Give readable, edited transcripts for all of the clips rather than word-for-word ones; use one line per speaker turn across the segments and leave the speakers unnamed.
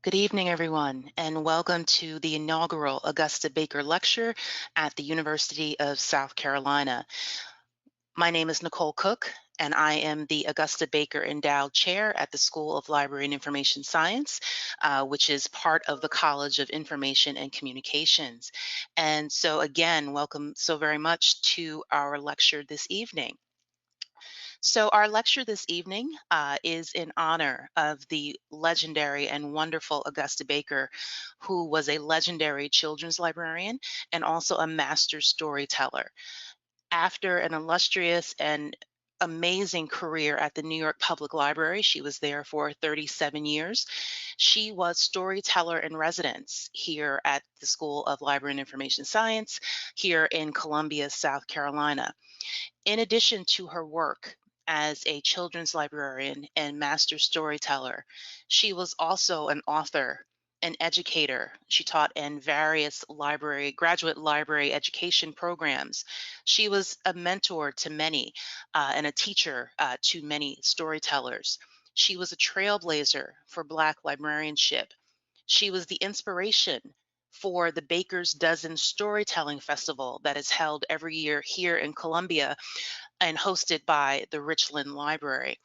Good evening, everyone, and welcome to the inaugural Augusta Baker Lecture at the University of South Carolina. My name is Nicole Cook, and I am the Augusta Baker Endowed Chair at the School of Library and Information Science, which is part of the College of Information and Communications. And so again, welcome so very much to our lecture this evening. So, our lecture this evening is in honor of the legendary and wonderful Augusta Baker, who was a legendary children's librarian and also a master storyteller. After an illustrious and amazing career at the New York Public Library, she was there for 37 years. She was storyteller in residence here at the School of Library and Information Science here in Columbia, South Carolina. In addition to her work as a children's librarian and master storyteller, she was also an author, an educator. She taught in various graduate library education programs. She was a mentor to many and a teacher to many storytellers. She was a trailblazer for Black librarianship. She was the inspiration for the Baker's Dozen Storytelling Festival that is held every year here in Columbia and hosted by the Richland Library.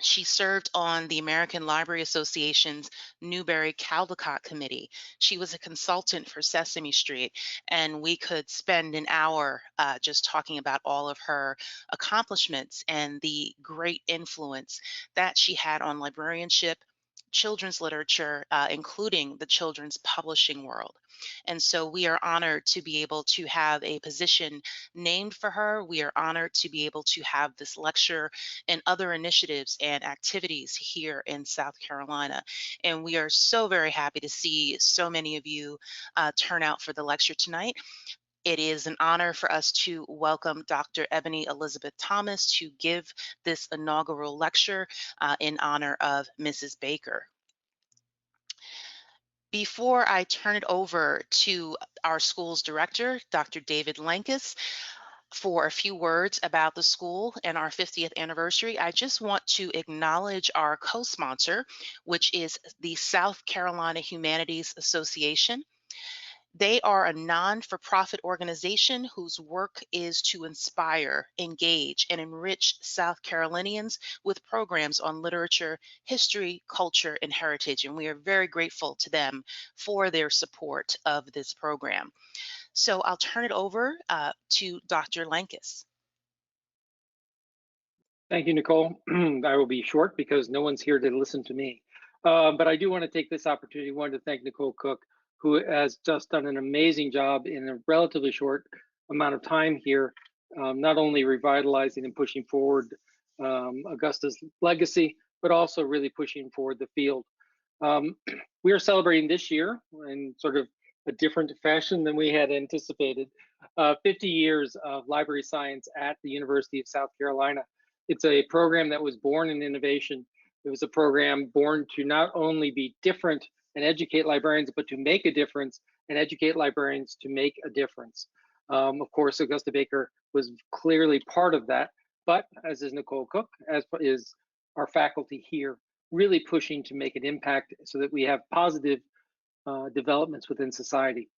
She served on the American Library Association's Newberry Caldecott Committee. She was a consultant for Sesame Street, and we could spend an hour just talking about all of her accomplishments and the great influence that she had on librarianship, children's literature, including the children's publishing world. And so we are honored to be able to have a position named for her. We are honored to be able to have this lecture and other initiatives and activities here in South Carolina. And we are so very happy to see so many of you turn out for the lecture tonight. It is an honor for us to welcome Dr. Ebony Elizabeth Thomas to give this inaugural lecture in honor of Mrs. Baker. Before I turn it over to our school's director, Dr. David Lankus, for a few words about the school and our 50th anniversary, I just want to acknowledge our co-sponsor, which is the South Carolina Humanities Association. They are a non-for-profit organization whose work is to inspire, engage, and enrich South Carolinians with programs on literature, history, culture, and heritage. And we are very grateful to them for their support of this program. So I'll turn it over to Dr. Lankus.
Thank you, Nicole. I will be short because no one's here to listen to me. But I do want to take this opportunity, to thank Nicole Cook, who has just done an amazing job in a relatively short amount of time here, not only revitalizing and pushing forward Augusta's legacy, but also really pushing forward the field. We are celebrating this year in sort of a different fashion than we had anticipated, 50 years of library science at the University of South Carolina. It's a program that was born in innovation. It was a program born to not only be different and educate librarians, but to make a difference and educate librarians to make a difference. Of course, Augusta Baker was clearly part of that, but as is Nicole Cook, as is our faculty here, really pushing to make an impact so that we have positive developments within society.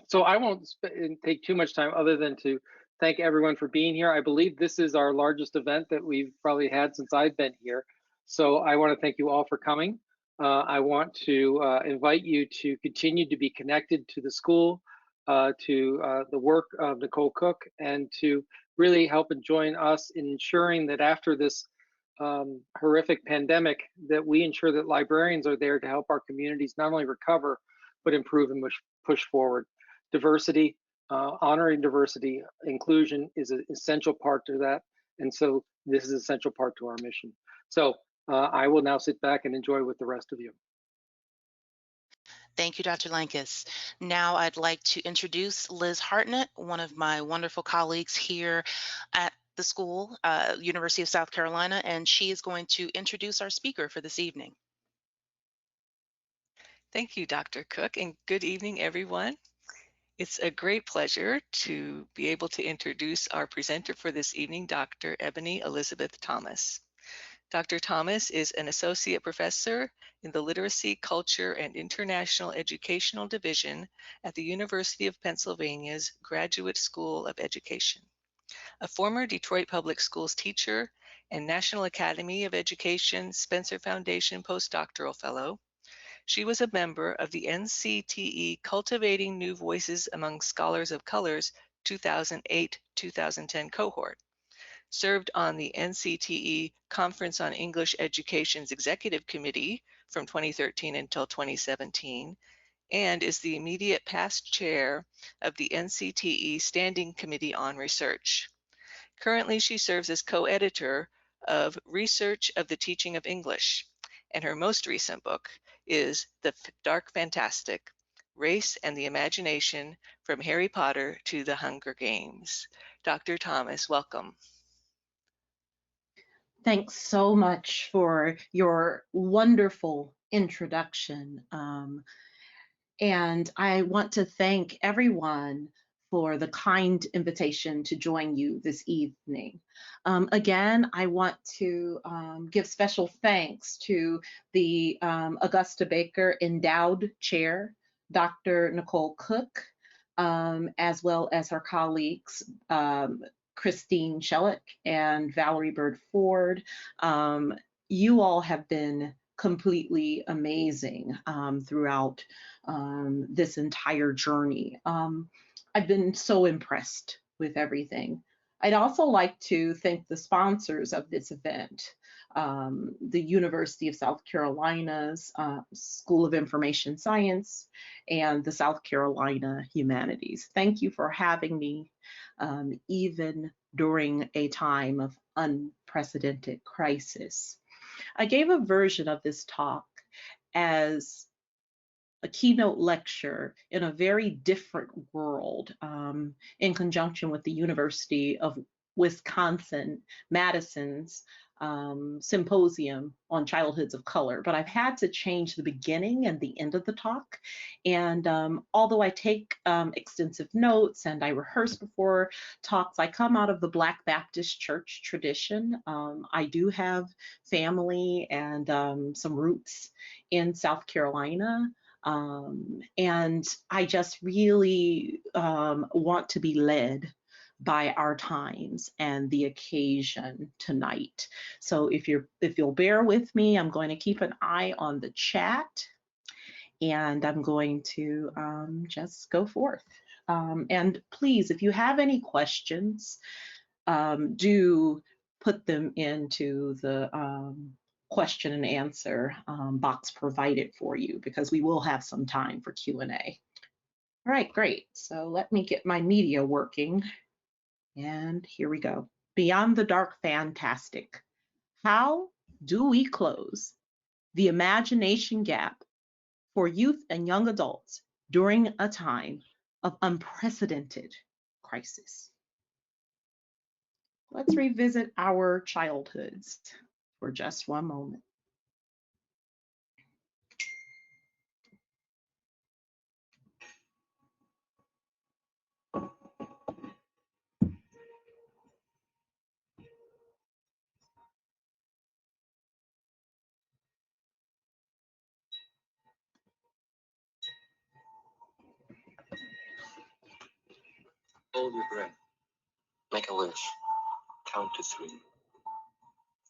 So I won't take too much time other than to thank everyone for being here. I believe this is our largest event that we've probably had since I've been here. So I want to thank you all for coming. I want to invite you to continue to be connected to the school, to the work of Nicole Cook, and to really help and join us in ensuring that after this horrific pandemic, that we ensure that librarians are there to help our communities not only recover, but improve and push forward. Diversity, honoring diversity, inclusion is an essential part to that. And so this is an essential part to our mission. So I will now sit back and enjoy with the rest of you.
Thank you, Dr. Lankus. Now I'd like to introduce Liz Hartnett, one of my wonderful colleagues here at the school, University of South Carolina, and she is going to introduce our speaker for this evening.
Thank you, Dr. Cook, and good evening, everyone. It's a great pleasure to be able to introduce our presenter for this evening, Dr. Ebony Elizabeth Thomas. Dr. Thomas is an associate professor in the Literacy, Culture, and International Educational Division at the University of Pennsylvania's Graduate School of Education. A former Detroit Public Schools teacher and National Academy of Education Spencer Foundation postdoctoral fellow, she was a member of the NCTE Cultivating New Voices Among Scholars of Colors 2008-2010 cohort, served on the NCTE Conference on English Education's Executive Committee from 2013 until 2017, and is the immediate past chair of the NCTE Standing Committee on Research. Currently, she serves as co-editor of Research of the Teaching of English, and her most recent book is The Dark Fantastic: Race and the Imagination from Harry Potter to the Hunger Games. Dr. Thomas, welcome.
Thanks so much for your wonderful introduction. And I want to thank everyone for the kind invitation to join you this evening. Again, I want to give special thanks to the Augusta Baker Endowed Chair, Dr. Nicole Cook, as well as her colleagues, Christine Shellick and Valerie Bird Ford. You all have been completely amazing throughout this entire journey. I've been so impressed with everything. I'd also like to thank the sponsors of this event, the University of South Carolina's School of Information Science and the South Carolina Humanities. Thank you for having me, even during a time of unprecedented crisis. I gave a version of this talk as a keynote lecture in a very different world, in conjunction with the University of Wisconsin-Madison's symposium on childhoods of color. But I've had to change the beginning and the end of the talk. And although I take extensive notes and I rehearse before talks, I come out of the Black Baptist Church tradition. I do have family and some roots in South Carolina. And I just really want to be led by our times and the occasion tonight. So if you'll bear with me, I'm going to keep an eye on the chat, and I'm going to just go forth. And please, if you have any questions, do put them into the question and answer box provided for you, because we will have some time for Q&A. All right, great. So let me get my media working. And here we go. Beyond the Dark Fantastic. How do we close the imagination gap for youth and young adults during a time of unprecedented crisis? Let's revisit our childhoods for just one moment.
Hold your breath. Make a wish. Count to 3.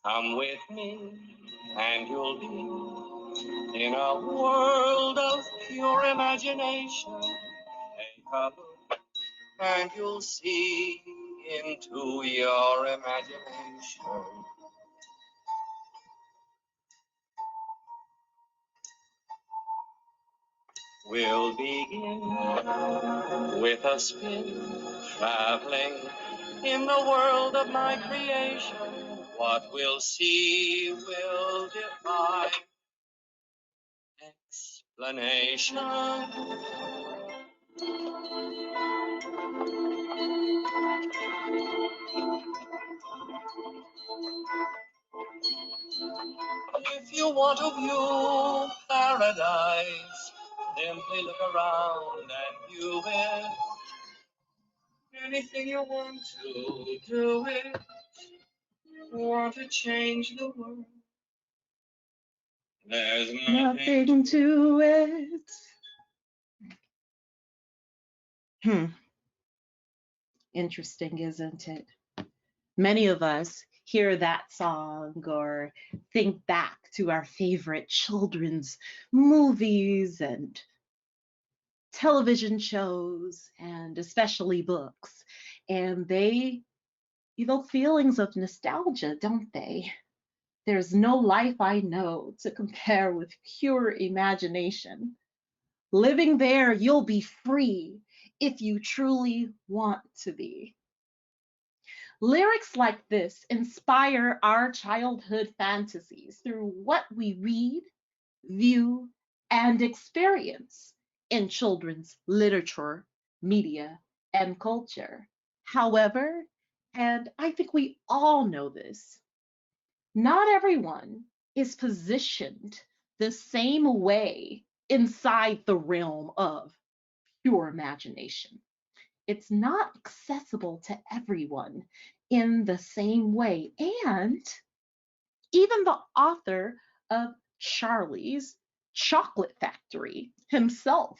Come with me, and you'll be in a world of pure imagination. Take a look, and you'll see into your imagination. We'll begin with a spin, traveling in the world of my creation. What we'll see will defy explanation. If you want to view paradise, simply look around and view it. Anything you want to do it. Want to change the world, There's
nothing to it. Interesting, isn't it? Many of us hear that song or think back to our favorite children's movies and television shows, and especially books. And they evoke feelings of nostalgia, don't they? There's no life I know to compare with pure imagination. Living there, you'll be free if you truly want to be. Lyrics like this inspire our childhood fantasies through what we read, view, and experience in children's literature, media, and culture. However, and I think we all know this, not everyone is positioned the same way inside the realm of pure imagination. It's not accessible to everyone in the same way. And even the author of Charlie's Chocolate Factory himself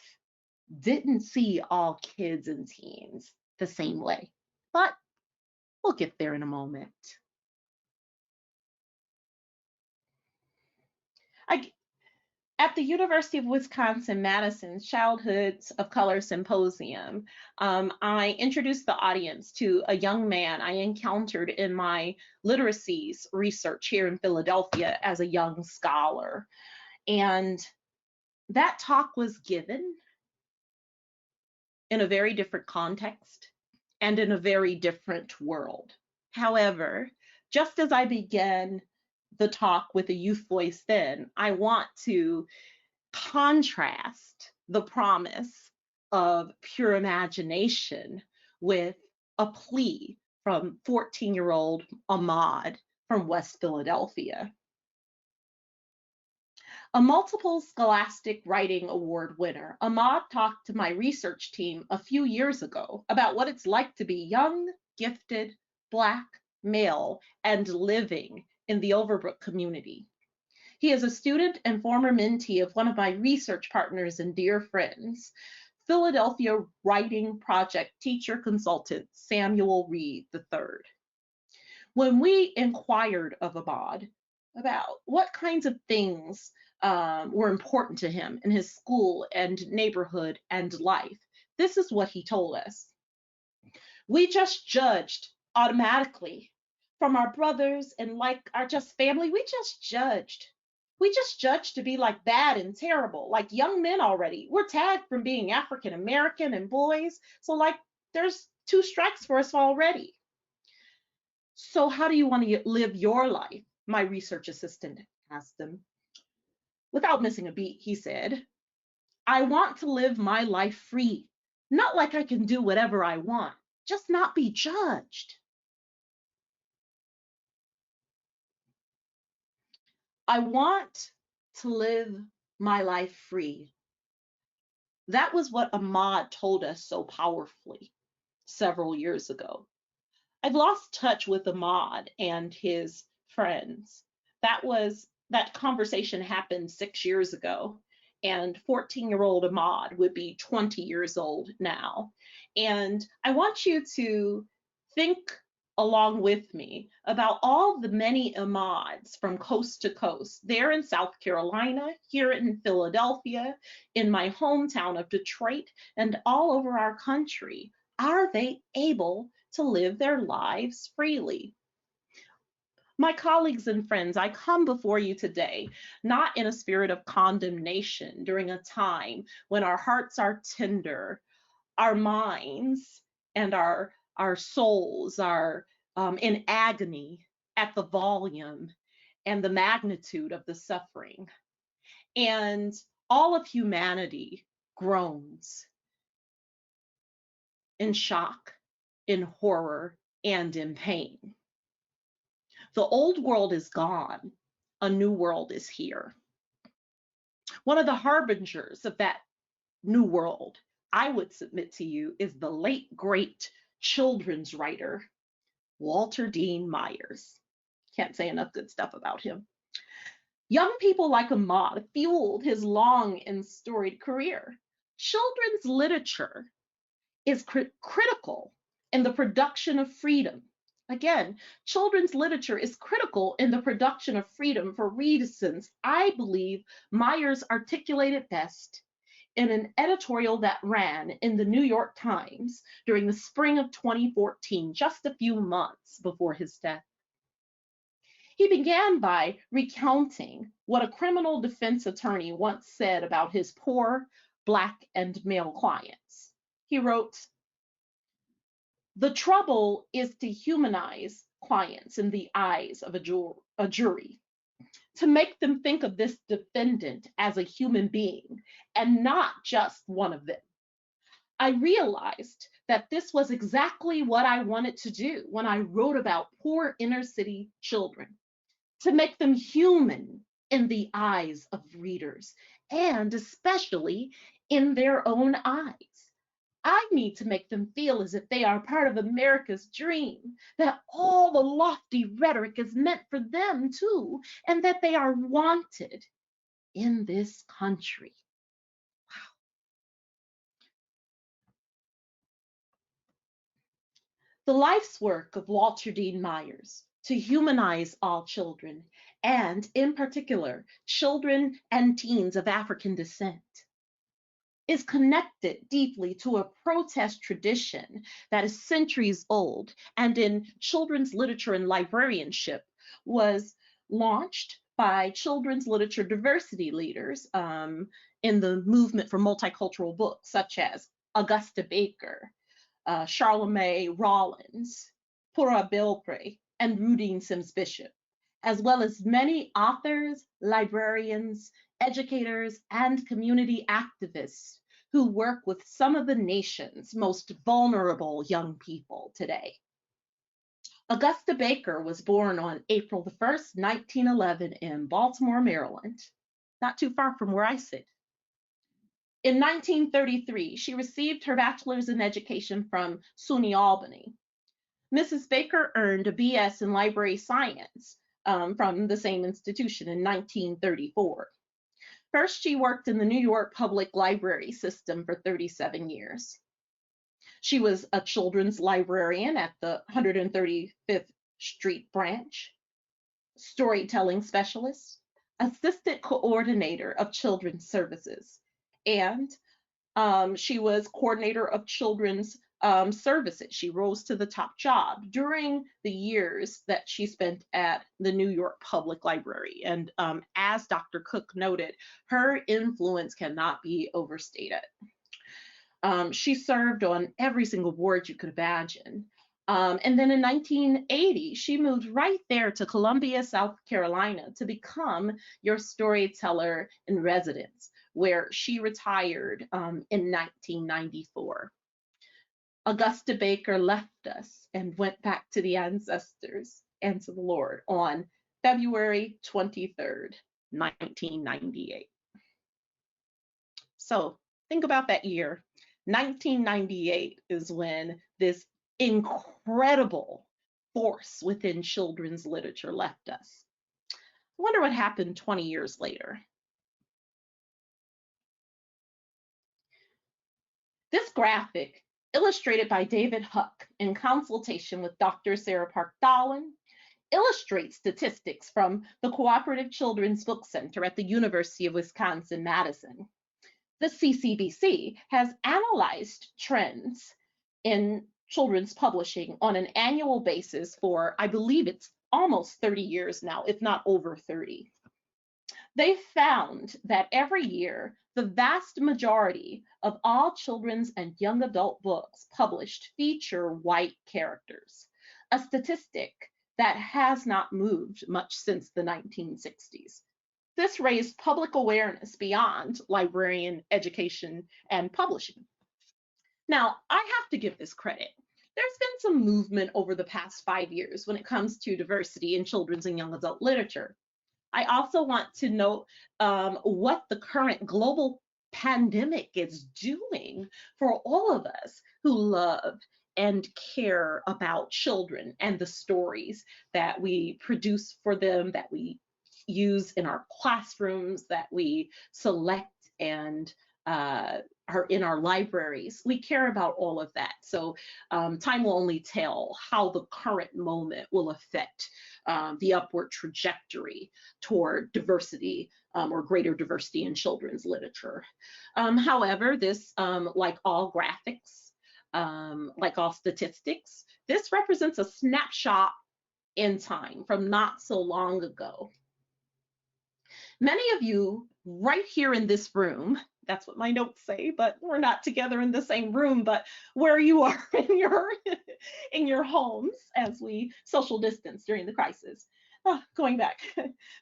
didn't see all kids and teens the same way. But we'll get there in a moment. At the University of Wisconsin-Madison's Childhoods of Color Symposium, I introduced the audience to a young man I encountered in my literacies research here in Philadelphia as a young scholar. And that talk was given in a very different context and in a very different world. However, just as I began the talk with a youth voice then, I want to contrast the promise of pure imagination with a plea from 14-year-old Ahmad from West Philadelphia. A multiple Scholastic Writing Award winner, Ahmad talked to my research team a few years ago about what it's like to be young, gifted, Black, male, and living in the Overbrook community. He is a student and former mentee of one of my research partners and dear friends, Philadelphia Writing Project teacher consultant Samuel Reed III. When we inquired of Ahmad about what kinds of things were important to him in his school and neighborhood and life, this is what he told us. We just judged automatically from our brothers and like our just family. We just judged to be like bad and terrible, like young men already. We're tagged from being African American and boys. So like there's 2 strikes for us already. So how do you want to live your life? My research assistant asked him. Without missing a beat, he said, I want to live my life free, not like I can do whatever I want, just not be judged. I want to live my life free. That was what Ahmad told us so powerfully several years ago. I've lost touch with Ahmad and his friends. That conversation happened 6 years ago, and 14-year-old Ahmad would be 20 years old now. And I want you to think along with me about all the many Ahmads from coast to coast, there in South Carolina, here in Philadelphia, in my hometown of Detroit, and all over our country. Are they able to live their lives freely? My colleagues and friends, I come before you today, not in a spirit of condemnation during a time when our hearts are tender, our minds and our souls are in agony at the volume and the magnitude of the suffering. And all of humanity groans in shock, in horror, and in pain. The old world is gone, a new world is here. One of the harbingers of that new world, I would submit to you, is the late, great children's writer, Walter Dean Myers. Can't say enough good stuff about him. Young people like Ahmad fueled his long and storied career. Children's literature is critical in the production of freedom. Again, children's literature is critical in the production of freedom for reasons I believe Myers articulated best in an editorial that ran in the New York Times during the spring of 2014, just a few months before his death. He began by recounting what a criminal defense attorney once said about his poor Black and male clients. He wrote, "The trouble is to humanize clients in the eyes of a jury, to make them think of this defendant as a human being and not just one of them. I realized that this was exactly what I wanted to do when I wrote about poor inner city children, to make them human in the eyes of readers, and especially in their own eyes. I need to make them feel as if they are part of America's dream, that all the lofty rhetoric is meant for them too, and that they are wanted in this country." The life's work of Walter Dean Myers to humanize all children, and in particular, children and teens of African descent, is connected deeply to a protest tradition that is centuries old, and in children's literature and librarianship was launched by children's literature diversity leaders in the movement for multicultural books, such as Augusta Baker, Charlemagne Rollins, Pura Bilpray, and Rudine Sims Bishop, as well as many authors, librarians, educators, and community activists who work with some of the nation's most vulnerable young people today. Augusta Baker was born on April the 1st, 1911 in Baltimore, Maryland, not too far from where I sit. In 1933, she received her bachelor's in education from SUNY Albany. Mrs. Baker earned a BS in library science from the same institution in 1934. First, she worked in the New York Public Library system for 37 years. She was a children's librarian at the 135th Street branch, storytelling specialist, assistant coordinator of children's services, and she was coordinator of children's services. She rose to the top job during the years that she spent at the New York Public Library. And as Dr. Cook noted, her influence cannot be overstated. She served on every single board you could imagine. And then in 1980, she moved right there to Columbia, South Carolina, to become your storyteller in residence, where she retired in 1994. Augusta Baker left us and went back to the ancestors and to the Lord on February 23rd, 1998. So think about that year. 1998 is when this incredible force within children's literature left us. I wonder what happened 20 years later. This graphic, illustrated by David Huck in consultation with Dr. Sarah Park-Dallin, illustrates statistics from the Cooperative Children's Book Center at the University of Wisconsin-Madison. The CCBC has analyzed trends in children's publishing on an annual basis for, I believe it's almost 30 years now, if not over 30. They found that every year, the vast majority of all children's and young adult books published feature white characters, a statistic that has not moved much since the 1960s. This raised public awareness beyond librarian education and publishing. Now, I have to give this credit. There's been some movement over the past 5 years when it comes to diversity in children's and young adult literature. I also want to note what the current global pandemic is doing for all of us who love and care about children and the stories that we produce for them, that we use in our classrooms, that we select and are in our libraries. We care about all of that. So time will only tell how the current moment will affect the upward trajectory toward diversity or greater diversity in children's literature. However, this, like all graphics, like all statistics, this represents a snapshot in time from not so long ago. Many of you right here in this room, that's what my notes say, but we're not together in the same room, but where you are in your in your homes as we social distance during the crisis. Going back,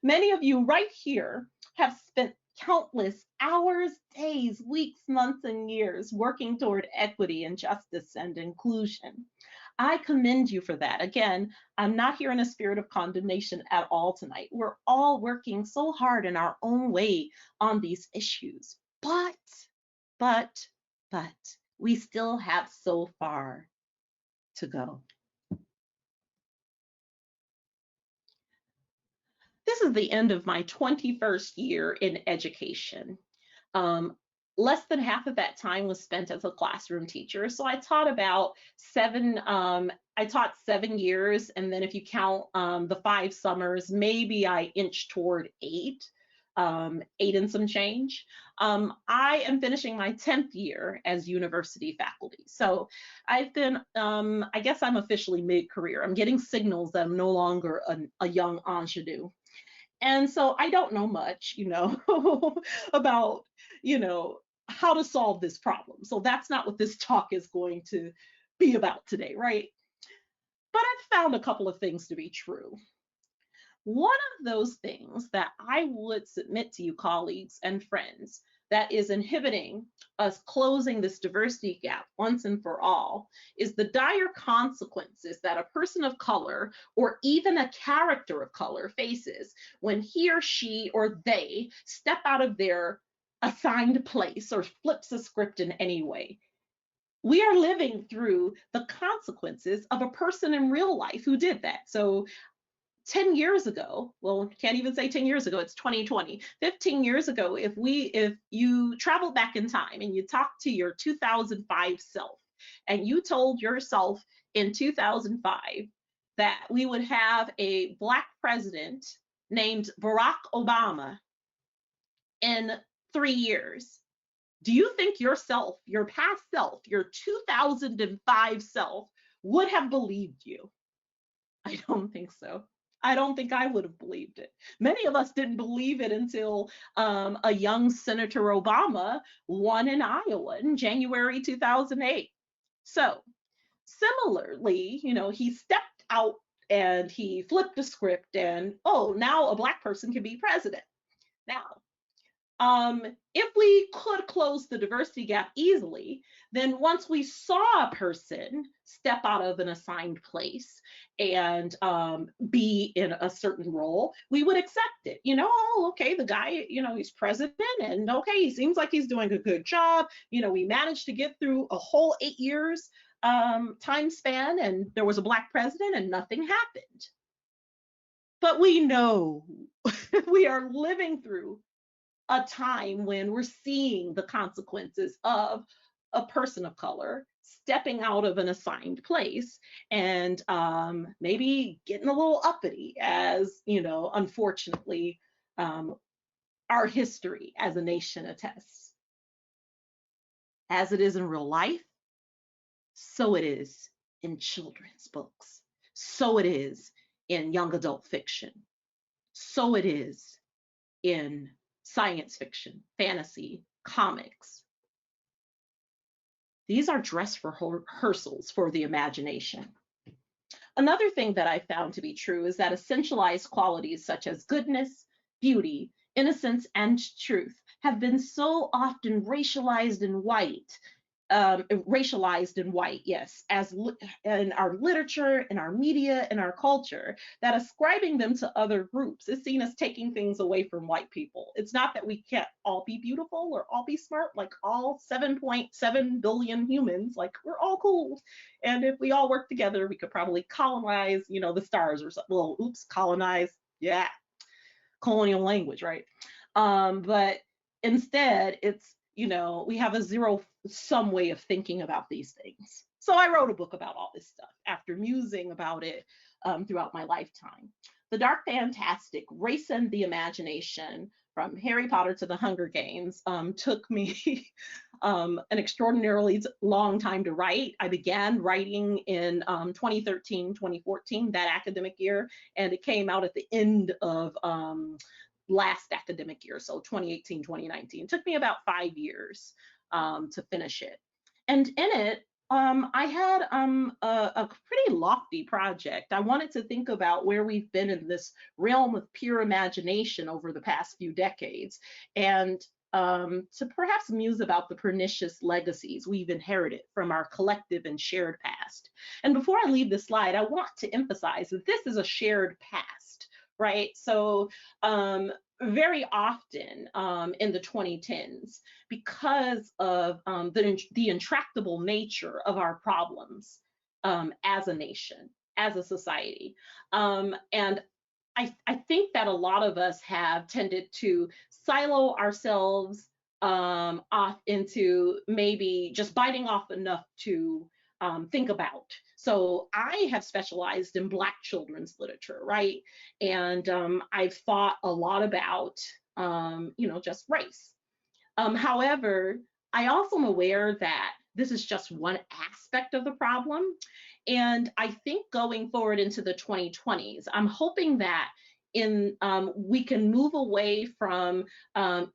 many of you right here have spent countless hours, days, weeks, months, and years working toward equity and justice and inclusion. I commend you for that. Again, I'm not here in a spirit of condemnation at all tonight. We're all working so hard in our own way on these issues. But, we still have so far to go. This is the end of my 21st year in education. Less than half of that time was spent as a classroom teacher. So I taught about I taught 7 years. And then if you count the 5 summers, maybe I inched toward 8 and some change. I am finishing my 10th year as university faculty. So I've been, I guess I'm officially mid-career. I'm getting signals that I'm no longer a young ingenue. And so I don't know much, about, how to solve this problem. So that's not what this talk is going to be about today, right? But I've found a couple of things to be true. One of those things that I would submit to you, colleagues and friends, that is inhibiting us closing this diversity gap once and for all is the dire consequences that a person of color or even a character of color faces when he or she or they step out of their assigned place or flips a script in any way. We are living through the consequences of a person in real life who did that. So 10 years ago, well, can't even say 10 years ago, it's 2020. 15 years ago, if you traveled back in time and you talked to your 2005 self and you told yourself in 2005 that we would have a Black president named Barack Obama in 3 years, do you think yourself, your past self, your 2005 self would have believed you? I don't think so. I don't think I would have believed it. Many of us didn't believe it until a young Senator Obama won in Iowa in January 2008. So similarly, he stepped out and he flipped the script and, oh, now a Black person can be president. Now, if we could close the diversity gap easily, then once we saw a person step out of an assigned place and be in a certain role, we would accept it. Oh, okay, the guy, he's president, and okay, he seems like he's doing a good job. We managed to get through a whole 8 years time span, and there was a Black president, and nothing happened. But we know we are living through a time when we're seeing the consequences of a person of color stepping out of an assigned place and maybe getting a little uppity, as unfortunately our history as a nation attests. As it is in real life, so it is in children's books, so it is in young adult fiction, so it is in science fiction, fantasy, comics. These are dress rehearsals for the imagination. Another thing that I found to be true is that essentialized qualities such as goodness, beauty, innocence, and truth have been so often racialized and white, yes, as in our literature, in our media, in our culture, that ascribing them to other groups is seen as taking things away from white people. It's not that we can't all be beautiful or all be smart, like all 7.7 billion humans, like we're all cool. And if we all work together, we could probably colonize, the stars or something. Well, oops, colonize, yeah. colonial language, right? But instead, it's, we have a zero-sum way of thinking about these things. So I wrote a book about all this stuff after musing about it throughout my lifetime. The Dark Fantastic, Race and the Imagination, from Harry Potter to the Hunger Games, took me an extraordinarily long time to write. I began writing in 2013, 2014, that academic year, and it came out at the end of last academic year, so 2018, 2019. It took me about 5 years to finish it. And in it, I had a pretty lofty project. I wanted to think about where we've been in this realm of pure imagination over the past few decades, and to perhaps muse about the pernicious legacies we've inherited from our collective and shared past. And before I leave the slide, I want to emphasize that this is a shared past, right? So very often in the 2010s, because of the intractable nature of our problems as a nation, as a society. And I think that a lot of us have tended to silo ourselves off into maybe just biting off enough to think about. So I have specialized in Black children's literature, right? And I've thought a lot about, just race. However, I also am aware that this is just one aspect of the problem. And I think going forward into the 2020s, I'm hoping that we can move away from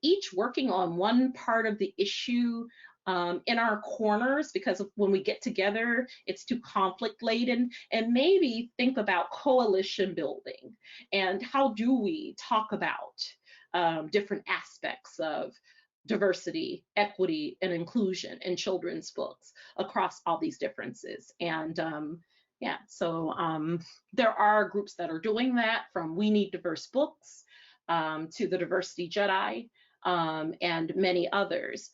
each working on one part of the issue in our corners, because when we get together, it's too conflict laden, and maybe think about coalition building and how do we talk about different aspects of diversity, equity, and inclusion in children's books across all these differences. And so there are groups that are doing that, from We Need Diverse Books to the Diversity Jedi and many others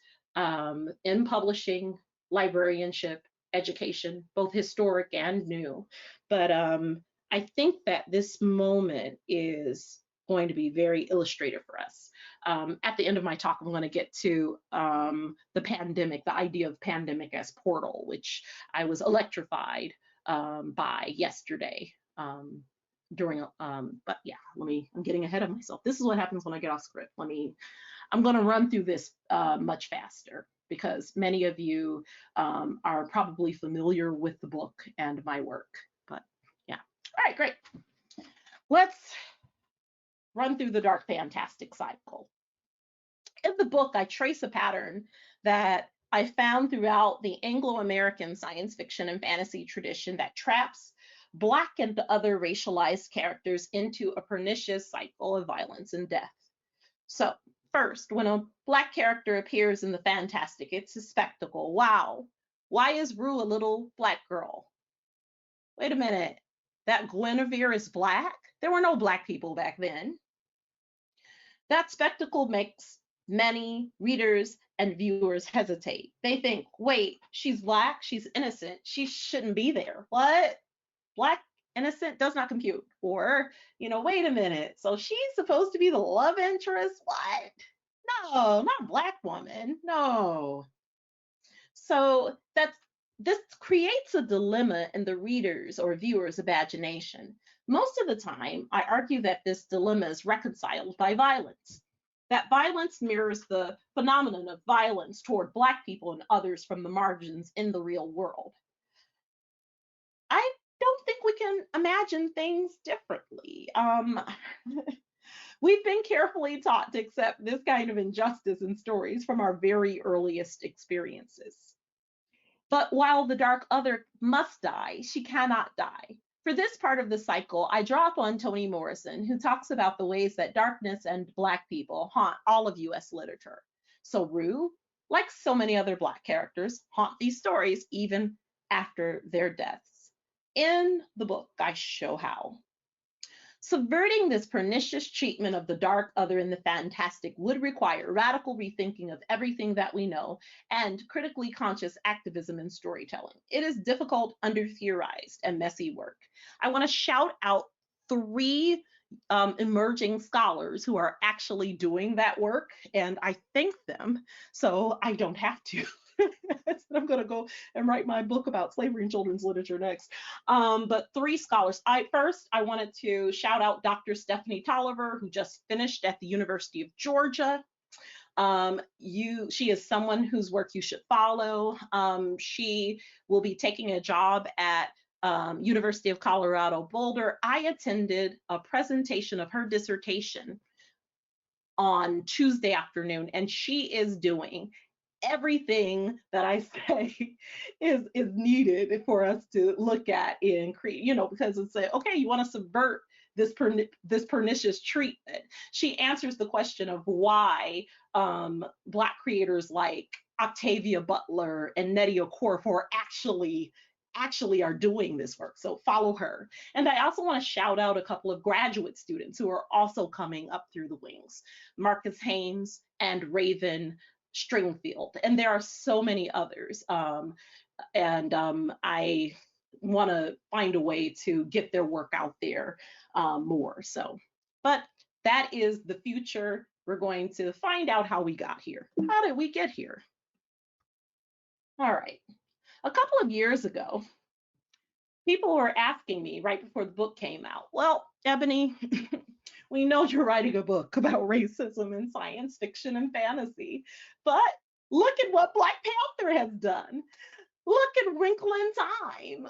in publishing, librarianship, education, both historic and new. But I think that this moment is going to be very illustrative for us. At the end of my talk, I'm going to get to the pandemic, the idea of pandemic as portal, which I was electrified by yesterday during, but yeah, I'm getting ahead of myself. This is what happens when I get off script. I'm going to run through this much faster, because many of you are probably familiar with the book and my work, but yeah. All right, great. Let's run through the Dark Fantastic cycle. In the book, I trace a pattern that I found throughout the Anglo-American science fiction and fantasy tradition that traps Black and other racialized characters into a pernicious cycle of violence and death. So first, when a Black character appears in the fantastic, it's a spectacle. Wow, why is Rue a little Black girl? Wait a minute, that Guinevere is Black? There were no Black people back then. That spectacle makes many readers and viewers hesitate. They think, wait, she's Black, she's innocent, she shouldn't be there. What? Black innocent does not compute. Or, wait a minute, so she's supposed to be the love interest? What? No, not Black woman, no. So this creates a dilemma in the reader's or viewer's imagination. Most of the time, I argue that this dilemma is reconciled by violence. That violence mirrors the phenomenon of violence toward Black people and others from the margins in the real world. I don't think we can imagine things differently. We've been carefully taught to accept this kind of injustice in stories from our very earliest experiences. But while the dark other must die, she cannot die. For this part of the cycle, I draw upon Toni Morrison, who talks about the ways that darkness and Black people haunt all of US literature. So Rue, like so many other Black characters, haunt these stories even after their deaths. In the book, I show how. Subverting this pernicious treatment of the dark other in the fantastic would require radical rethinking of everything that we know and critically conscious activism in storytelling. It is difficult, under-theorized, and messy work. I want to shout out 3 emerging scholars who are actually doing that work, and I thank them so I don't have to. I'm going to go and write my book about slavery and children's literature next. But 3 scholars. First, I wanted to shout out Dr. Stephanie Tolliver, who just finished at the University of Georgia. She is someone whose work you should follow. She will be taking a job at University of Colorado Boulder. I attended a presentation of her dissertation on Tuesday afternoon, and she is doing everything that I say is needed for us to look at and create, because it's like, okay, you want to subvert this pernicious treatment. She answers the question of why Black creators like Octavia Butler and Nnedi Okorafor actually are doing this work. So follow her. And I also want to shout out a couple of graduate students who are also coming up through the wings, Marcus Haynes and Raven Stringfield. And there are so many others. I want to find a way to get their work out there more. So, but that is the future. We're going to find out how we got here. How did we get here? All right. A couple of years ago, people were asking me right before the book came out, well, Ebony, we know you're writing a book about racism in science fiction and fantasy, but look at what Black Panther has done. Look at Wrinkle in Time.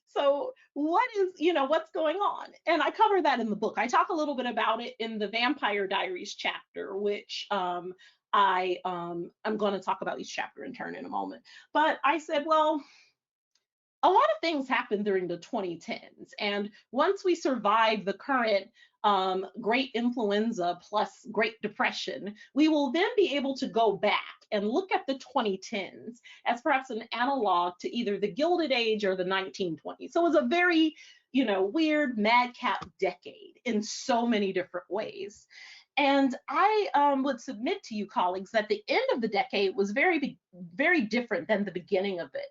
So what's going on? And I cover that in the book. I talk a little bit about it in the Vampire Diaries chapter, which I'm going to talk about each chapter in turn in a moment. But I said, well, a lot of things happened during the 2010s. And once we survive the current Great Influenza plus Great Depression, we will then be able to go back and look at the 2010s as perhaps an analog to either the Gilded Age or the 1920s. So it was a very, weird madcap decade in so many different ways. And I would submit to you, colleagues, that the end of the decade was very, very different than the beginning of it.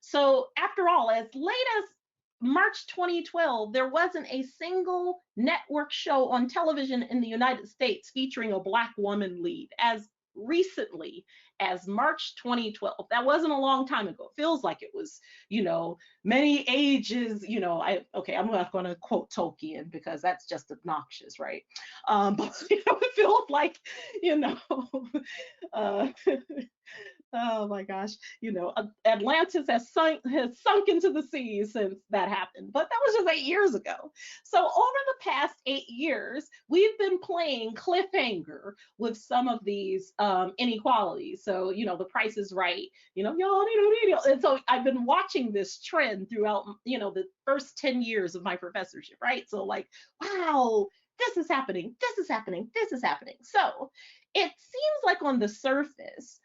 So after all, as late as March 2012, there wasn't a single network show on television in the United States featuring a Black woman lead. As recently as March 2012, that wasn't a long time ago. It feels like it was, many ages, I'm not going to quote Tolkien because that's just obnoxious, right? But it feels like, oh my gosh, Atlantis has sunk into the sea since that happened, but that was just 8 years ago. So over the past 8 years, we've been playing cliffhanger with some of these inequalities. So, The Price is Right, and so I've been watching this trend throughout, the first 10 years of my professorship, right? So like, wow, this is happening, this is happening, this is happening. So it seems like on the surface,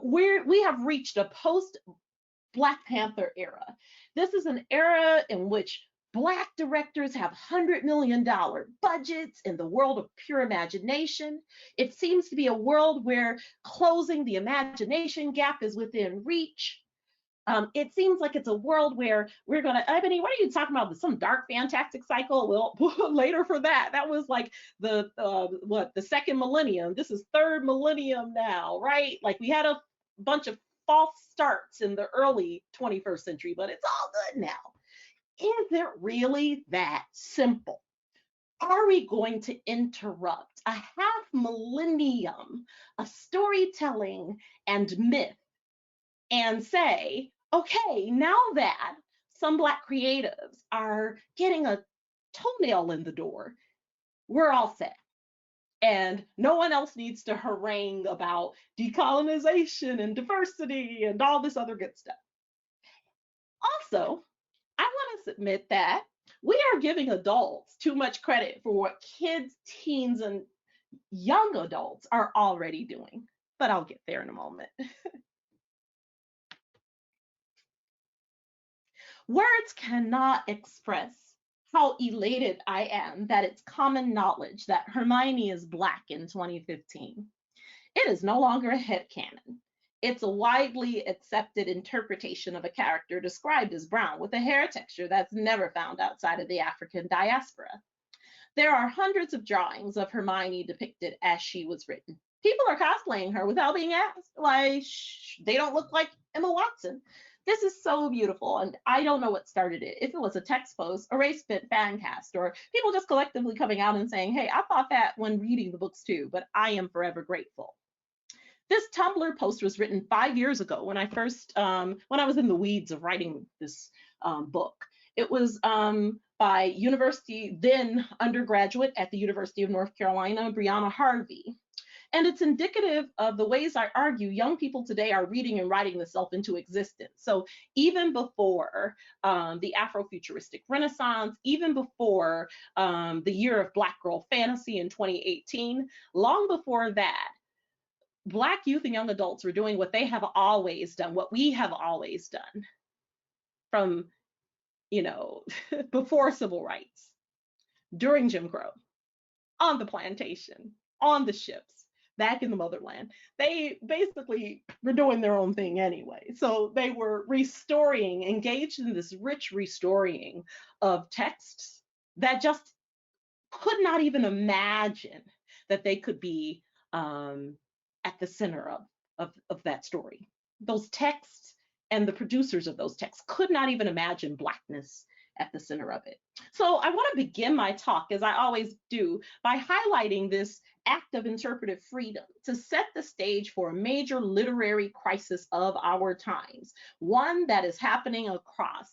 we have reached a post-Black Panther era. This is an era in which Black directors have $100 million budgets in the world of pure imagination. It seems to be a world where closing the imagination gap is within reach. It seems like it's a world where we're going to, Ebony, what are you talking about? Some dark fantastic cycle? Well, later for that. That was like the second millennium. This is third millennium now, right? Like we had a bunch of false starts in the early 21st century, but it's all good now. Is it really that simple? Are we going to interrupt a half millennium of storytelling and myth and say, okay, now that some Black creatives are getting a toenail in the door, we're all set. And no one else needs to harangue about decolonization and diversity and all this other good stuff. Also, I want to submit that we are giving adults too much credit for what kids, teens, and young adults are already doing. But I'll get there in a moment. Words cannot express how elated I am that it's common knowledge that Hermione is Black in 2015. It is no longer a headcanon. It's a widely accepted interpretation of a character described as brown with a hair texture that's never found outside of the African diaspora. There are hundreds of drawings of Hermione depicted as she was written. People are cosplaying her without being asked. Like, they don't look like Emma Watson. This is so beautiful, and I don't know what started it. If it was a text post, a race-bent fan cast, or people just collectively coming out and saying, hey, I thought that when reading the books too, but I am forever grateful. This Tumblr post was written 5 years ago when I was in the weeds of writing this book. It was by then undergraduate at the University of North Carolina, Brianna Harvey. And it's indicative of the ways I argue young people today are reading and writing themselves into existence. So even before the Afrofuturistic Renaissance, even before the year of Black girl fantasy in 2018, long before that, Black youth and young adults were doing what they have always done, what we have always done from, before civil rights, during Jim Crow, on the plantation, on the ships, back in the motherland. They basically were doing their own thing anyway. So they were engaged in this rich restoring of texts that just could not even imagine that they could be at the center of that story. Those texts and the producers of those texts could not even imagine Blackness at the center of it. So I want to begin my talk, as I always do, by highlighting this act of interpretive freedom to set the stage for a major literary crisis of our times, one that is happening across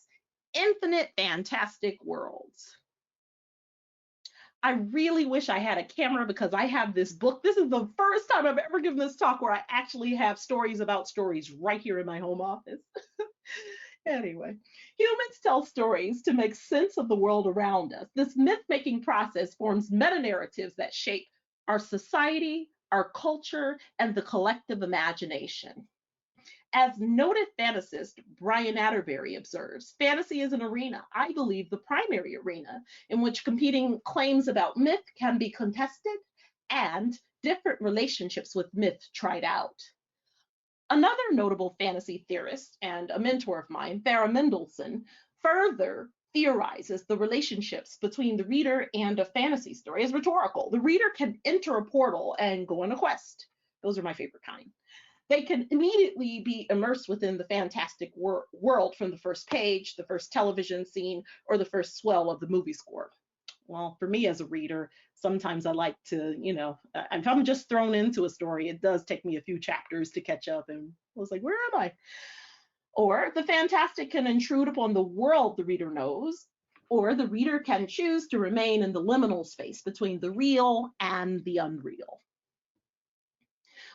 infinite fantastic worlds. I really wish I had a camera because I have this book. This is the first time I've ever given this talk where I actually have stories about stories right here in my home office. Anyway, humans tell stories to make sense of the world around us. This myth-making process forms meta-narratives that shape our society, our culture, and the collective imagination. As noted fantasist Brian Atterbury observes, fantasy is an arena, I believe the primary arena, in which competing claims about myth can be contested and different relationships with myth tried out. Another notable fantasy theorist and a mentor of mine, Farah Mendelssohn, further theorizes the relationships between the reader and a fantasy story as rhetorical. The reader can enter a portal and go on a quest. Those are my favorite kind. They can immediately be immersed within the fantastic world from the first page, the first television scene, or the first swell of the movie score. Well, for me as a reader, sometimes I like to, if I'm just thrown into a story, it does take me a few chapters to catch up. And I was like, where am I? Or the fantastic can intrude upon the world the reader knows, or the reader can choose to remain in the liminal space between the real and the unreal.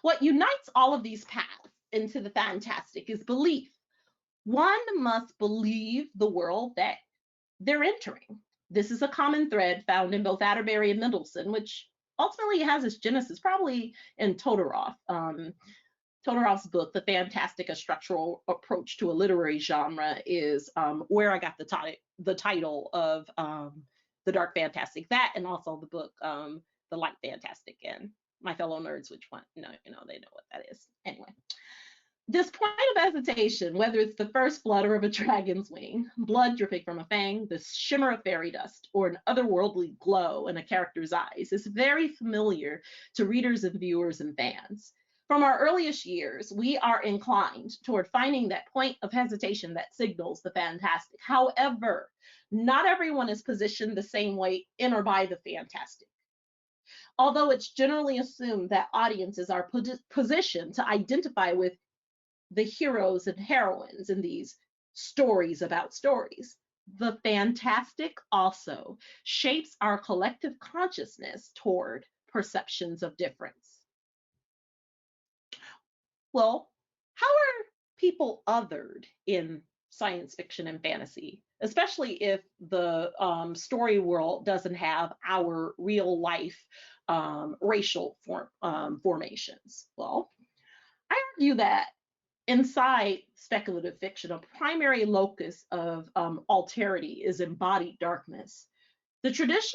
What unites all of these paths into the fantastic is belief. One must believe the world that they're entering. This is a common thread found in both Atterbury and Mendelssohn, which ultimately has its genesis probably in Todorov. Todorov's book, The Fantastic, A Structural Approach to a Literary Genre, is where I got the title of The Dark Fantastic. That, and also the book, The Light Fantastic. And my fellow nerds, which one, they know what that is. Anyway, this point of hesitation, whether it's the first flutter of a dragon's wing, blood dripping from a fang, the shimmer of fairy dust, or an otherworldly glow in a character's eyes, is very familiar to readers and viewers and fans. From our earliest years, we are inclined toward finding that point of hesitation that signals the fantastic. However, not everyone is positioned the same way in or by the fantastic. Although it's generally assumed that audiences are positioned to identify with the heroes and heroines in these stories about stories, the fantastic also shapes our collective consciousness toward perceptions of difference. Well, how are people othered in science fiction and fantasy, especially if the story world doesn't have our real life racial formations? Well, I argue that inside speculative fiction, a primary locus of alterity is embodied darkness. The traditional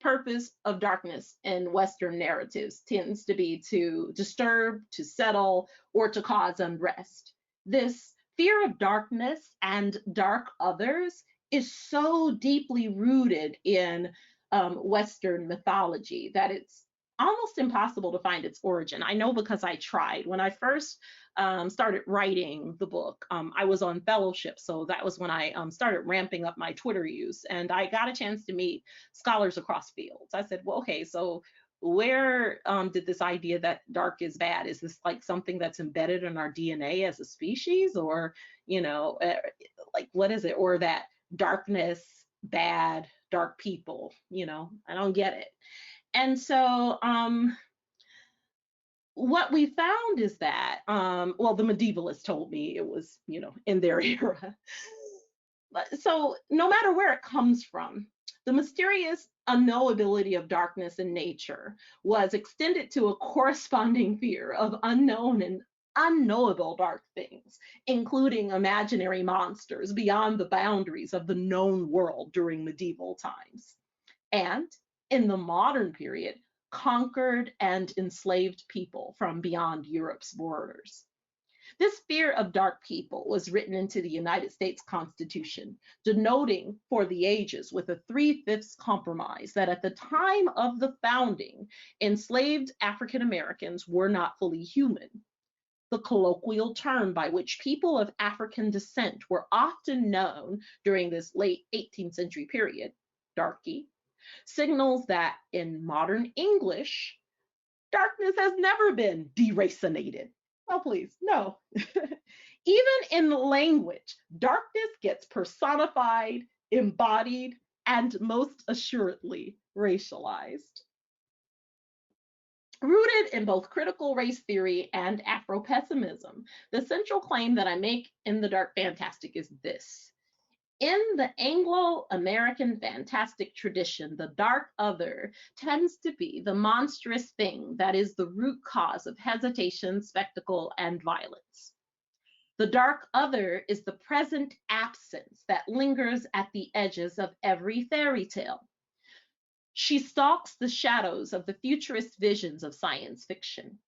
purpose of darkness in Western narratives tends to be to disturb, to settle, or to cause unrest. This fear of darkness and dark others is so deeply rooted in Western mythology that it's almost impossible to find its origin. I know because I tried. When I first started writing the book, I was on fellowship. So that was when I started ramping up my Twitter use. And I got a chance to meet scholars across fields. I said, well, okay, so where did this idea that dark is bad? Is this like something that's embedded in our DNA as a species? Or, you know, like what is it? Or that darkness, bad, dark people, you know, I don't get it. And so what we found is that, well, the medievalists told me it was, you know, in their era. So no matter where it comes from, the mysterious unknowability of darkness in nature was extended to a corresponding fear of unknown and unknowable dark things, including imaginary monsters beyond the boundaries of the known world during medieval times. And in the modern period, conquered and enslaved people from beyond Europe's borders. This fear of dark people was written into the United States Constitution, denoting for the ages with a 3/5 compromise that at the time of the founding, enslaved African Americans were not fully human. The colloquial term by which people of African descent were often known during this late 18th century period, darky, signals that in modern English, darkness has never been deracinated. Oh, please, no. Even in language, darkness gets personified, embodied, and most assuredly racialized. Rooted in both critical race theory and Afro-pessimism, the central claim that I make in The Dark Fantastic is this. In the Anglo-American fantastic tradition, the dark other tends to be the monstrous thing that is the root cause of hesitation, spectacle, and violence. The dark other is the present absence that lingers at the edges of every fairy tale. She stalks the shadows of the futurist visions of science fiction.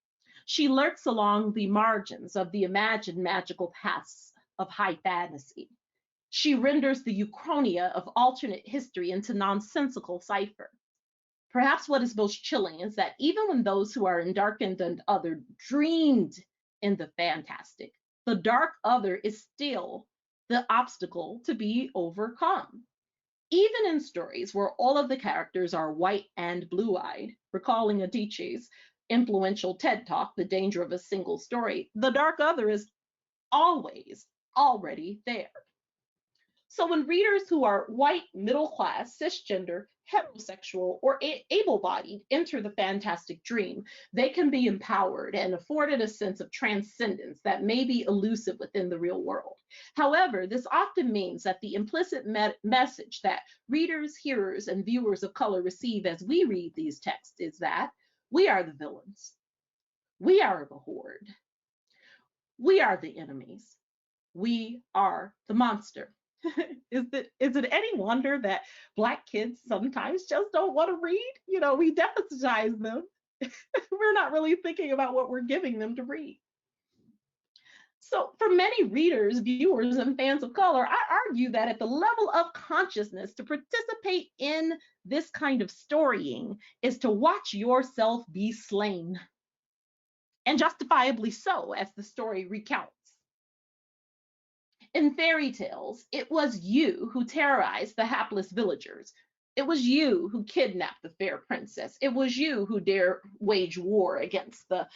She lurks along the margins of the imagined magical paths of high fantasy. She renders the Uchronia of alternate history into nonsensical cipher. Perhaps what is most chilling is that even when those who are darkened and other dreamed in the fantastic, the dark other is still the obstacle to be overcome. Even in stories where all of the characters are white and blue-eyed, recalling Adichie's influential TED Talk, The Danger of a Single Story, the dark other is always already there. So when readers who are white, middle-class, cisgender, heterosexual, or able-bodied enter the fantastic dream, they can be empowered and afforded a sense of transcendence that may be elusive within the real world. However, this often means that the implicit message that readers, hearers, and viewers of color receive as we read these texts is that we are the villains. We are the horde. We are the enemies. We are the monster. Is it any wonder that Black kids sometimes just don't want to read? You know, we deficitize them. We're not really thinking about what we're giving them to read. So for many readers, viewers, and fans of color, I argue that at the level of consciousness, to participate in this kind of storying is to watch yourself be slain. And justifiably so, as the story recounts. In fairy tales, it was you who terrorized the hapless villagers. It was you who kidnapped the fair princess. It was you who dare wage war against the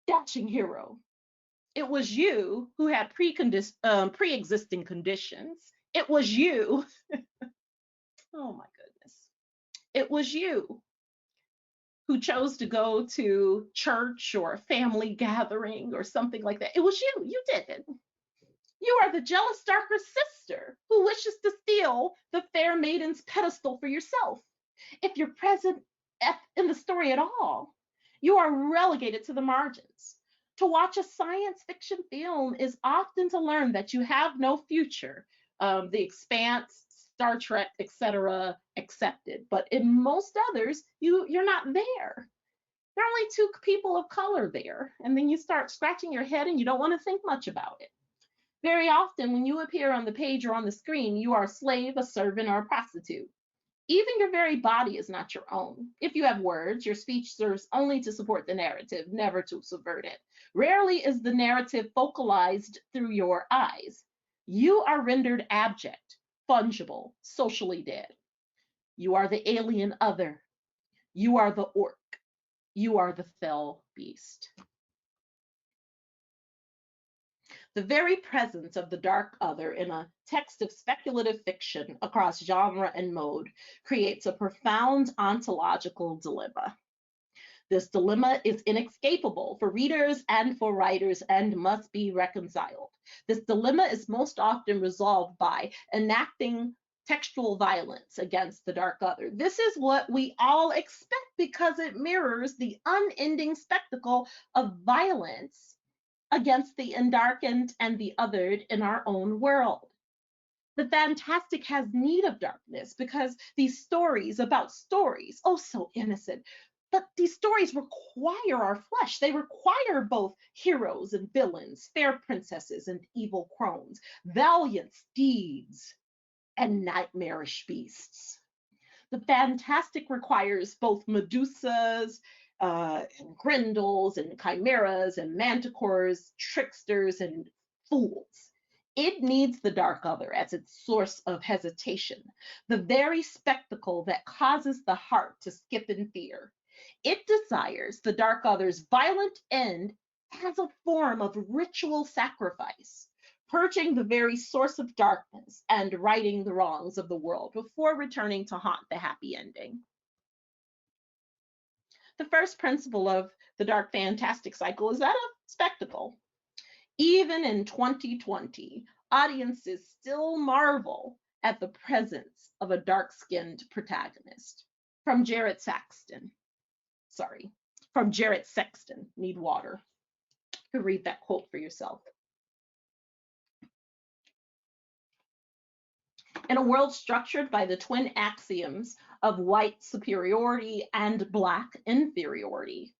dashing hero. It was you who had pre-existing conditions. It was you. Oh my goodness. It was you who chose to go to church or a family gathering or something like that. It was you. You did it. You are the jealous darker sister who wishes to steal the fair maiden's pedestal for yourself. If you're present in the story at all, you are relegated to the margins. To watch a science fiction film is often to learn that you have no future. The Expanse, Star Trek, etc., accepted. But in most others, you're not there. There are only two people of color there. And then you start scratching your head and you don't want to think much about it. Very often, when you appear on the page or on the screen, you are a slave, a servant, or a prostitute. Even your very body is not your own. If you have words, your speech serves only to support the narrative, never to subvert it. Rarely is the narrative focalized through your eyes. You are rendered abject, fungible, socially dead. You are the alien other. You are the orc. You are the fell beast. The very presence of the dark other in a text of speculative fiction across genre and mode creates a profound ontological dilemma. This dilemma is inescapable for readers and for writers and must be reconciled. This dilemma is most often resolved by enacting textual violence against the dark other. This is what we all expect because it mirrors the unending spectacle of violence against the undarkened and the othered in our own world. The fantastic has need of darkness because these stories about stories, oh so innocent, but these stories require our flesh. They require both heroes and villains, fair princesses and evil crones, valiant steeds and nightmarish beasts. The fantastic requires both Medusas, and Grendels and chimeras and manticores, tricksters and fools. It needs the dark other as its source of hesitation, the very spectacle that causes the heart to skip in fear. It desires the dark other's violent end as a form of ritual sacrifice, purging the very source of darkness and righting the wrongs of the world before returning to haunt the happy ending. The first principle of the dark fantastic cycle is that of spectacle. Even in 2020, audiences still marvel at the presence of a dark-skinned protagonist. From Jarrett Sexton. Need water. You can read that quote for yourself. In a world structured by the twin axioms of white superiority and Black inferiority,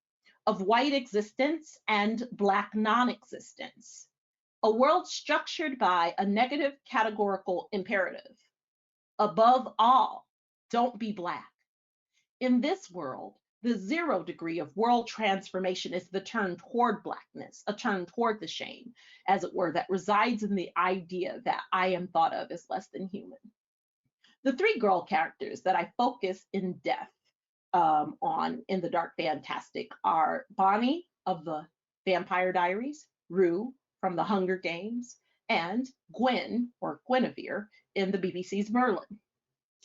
of white existence and Black non-existence, a world structured by a negative categorical imperative. Above all, don't be Black. In this world, the 0 degree of world transformation is the turn toward Blackness, a turn toward the shame, as it were, that resides in the idea that I am thought of as less than human. The 3 girl characters that I focus in depth on in the Dark Fantastic are Bonnie of the Vampire Diaries, Rue from the Hunger Games, and Gwen, or Guinevere, in the BBC's Merlin.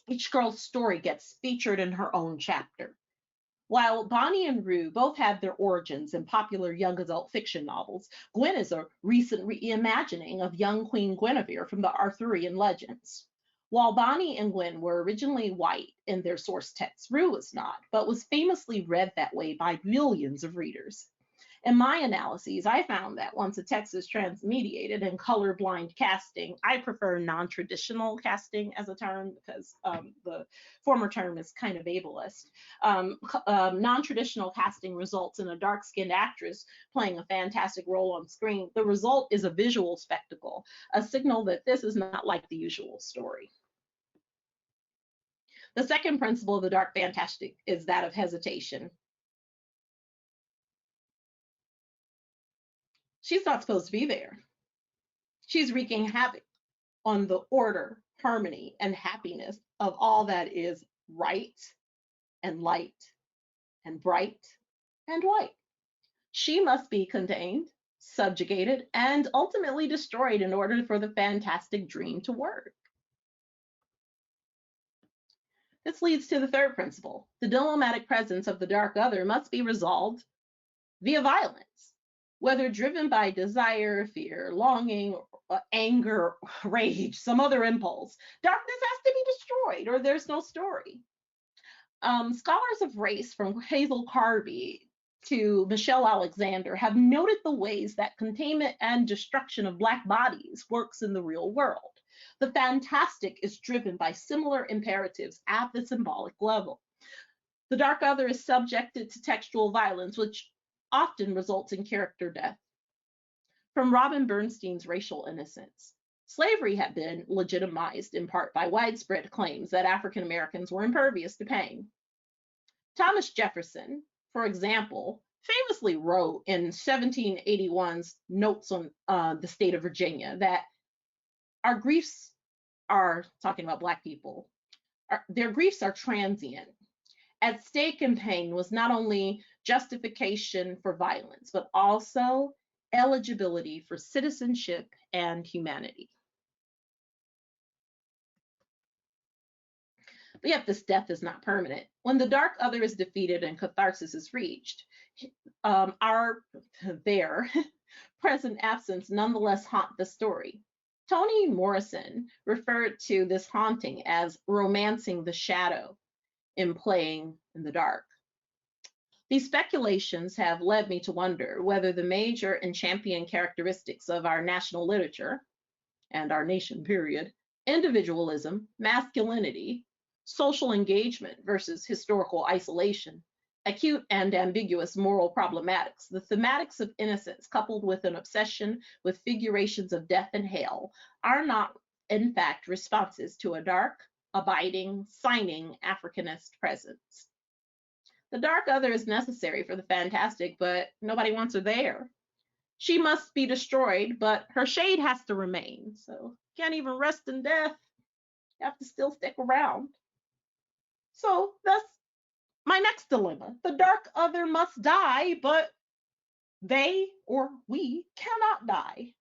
Each girl's story gets featured in her own chapter. While Bonnie and Rue both have their origins in popular young adult fiction novels, Gwen is a recent reimagining of young Queen Guinevere from the Arthurian legends. While Bonnie and Gwen were originally white in their source texts, Rue was not, but was famously read that way by millions of readers. In my analyses, I found that once a text is transmediated and colorblind casting, I prefer non-traditional casting as a term because the former term is kind of ableist. Non-traditional casting results in a dark-skinned actress playing a fantastic role on screen. The result is a visual spectacle, a signal that this is not like the usual story. The second principle of the Dark Fantastic is that of hesitation. She's not supposed to be there. She's wreaking havoc on the order, harmony, and happiness of all that is right and light and bright and white. She must be contained, subjugated, and ultimately destroyed in order for the fantastic dream to work. This leads to the third principle. The dilemmatic presence of the dark other must be resolved via violence. Whether driven by desire, fear, longing, anger, rage, some other impulse, darkness has to be destroyed or there's no story. Scholars of race from Hazel Carby to Michelle Alexander have noted the ways that containment and destruction of Black bodies works in the real world. The fantastic is driven by similar imperatives at the symbolic level. The dark other is subjected to textual violence, which often results in character death. From Robin Bernstein's Racial Innocence, slavery had been legitimized in part by widespread claims that African Americans were impervious to pain. Thomas Jefferson, for example, famously wrote in 1781's Notes on the State of Virginia that our griefs are, talking about Black people, their griefs are transient. At stake in pain was not only justification for violence, but also eligibility for citizenship and humanity. But yet this death is not permanent. When the dark other is defeated and catharsis is reached, their present absence nonetheless haunt the story. Toni Morrison referred to this haunting as romancing the shadow in playing in the dark. These speculations have led me to wonder whether the major and champion characteristics of our national literature, and our nation period, individualism, masculinity, social engagement versus historical isolation, acute and ambiguous moral problematics, the thematics of innocence coupled with an obsession with figurations of death and hell are not, in fact, responses to a dark, abiding, signing Africanist presence. The dark other is necessary for the fantastic, but nobody wants her there. She must be destroyed, but her shade has to remain. So can't even rest in death. You have to still stick around. So that's my next dilemma. The dark other must die, but they or we cannot die.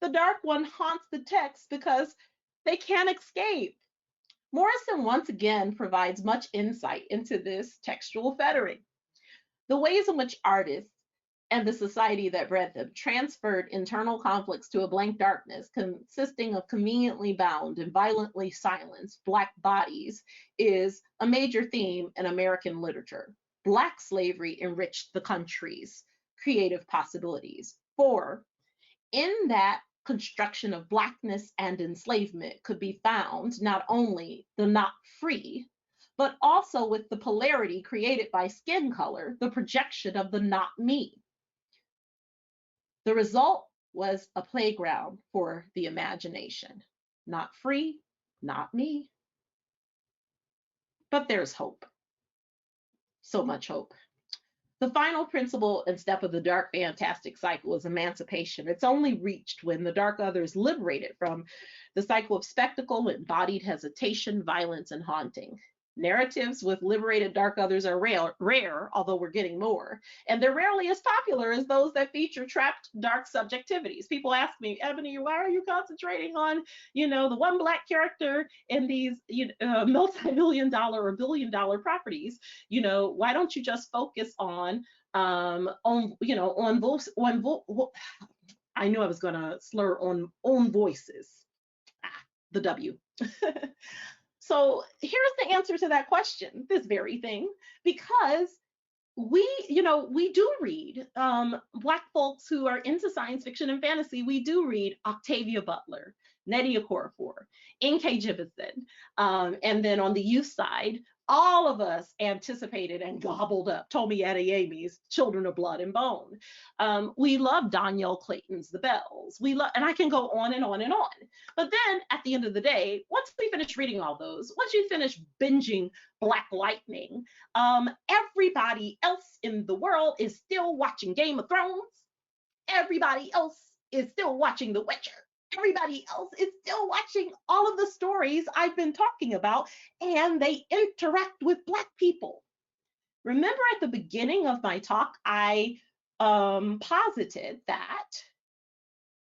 The dark one haunts the text because they can't escape. Morrison once again provides much insight into this textual fettering. The ways in which artists and the society that bred them transferred internal conflicts to a blank darkness consisting of conveniently bound and violently silenced Black bodies is a major theme in American literature. Black slavery enriched the country's creative possibilities. For in that construction of Blackness and enslavement could be found not only the not free, but also with the polarity created by skin color, the projection of the not me. The result was a playground for the imagination. Not free, not me. But there's hope. So much hope. The final principle and step of the dark fantastic cycle is emancipation. It's only reached when the dark other is liberated from the cycle of spectacle, embodied hesitation, violence, and haunting. Narratives with liberated dark others are rare, although we're getting more. And they're rarely as popular as those that feature trapped dark subjectivities. People ask me, Ebony, why are you concentrating on, the one Black character in these multi-million dollar or billion-dollar properties? Why don't you just focus on I knew I was going to slur on own voices. The W. So here's the answer to that question, this very thing, because we do read Black folks who are into science fiction and fantasy. We do read Octavia Butler, Nnedi Okorafor, N.K. Jemisin, and then on the youth side, all of us anticipated and gobbled up Tomi Adeyemi's Children of Blood and Bone. We love Danielle Clayton's The Bells. And I can go on and on and on. But then at the end of the day, once we finish reading all those, once you finish binging Black Lightning, everybody else in the world is still watching Game of Thrones. Everybody else is still watching The Witcher. Everybody else is still watching all of the stories I've been talking about, and they interact with Black people. Remember at the beginning of my talk, I posited that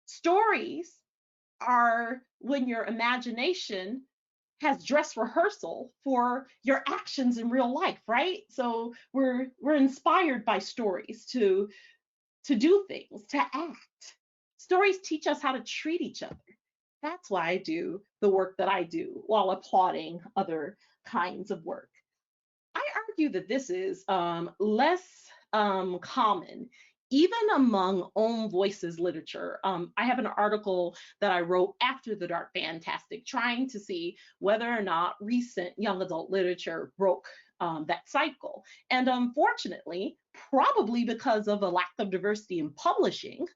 stories are when your imagination has dress rehearsal for your actions in real life, right? So we're inspired by stories to do things, to act. Stories teach us how to treat each other. That's why I do the work that I do while applauding other kinds of work. I argue that this is less common even among own voices literature. I have an article that I wrote after the Dark Fantastic, trying to see whether or not recent young adult literature broke that cycle. And unfortunately, probably because of a lack of diversity in publishing,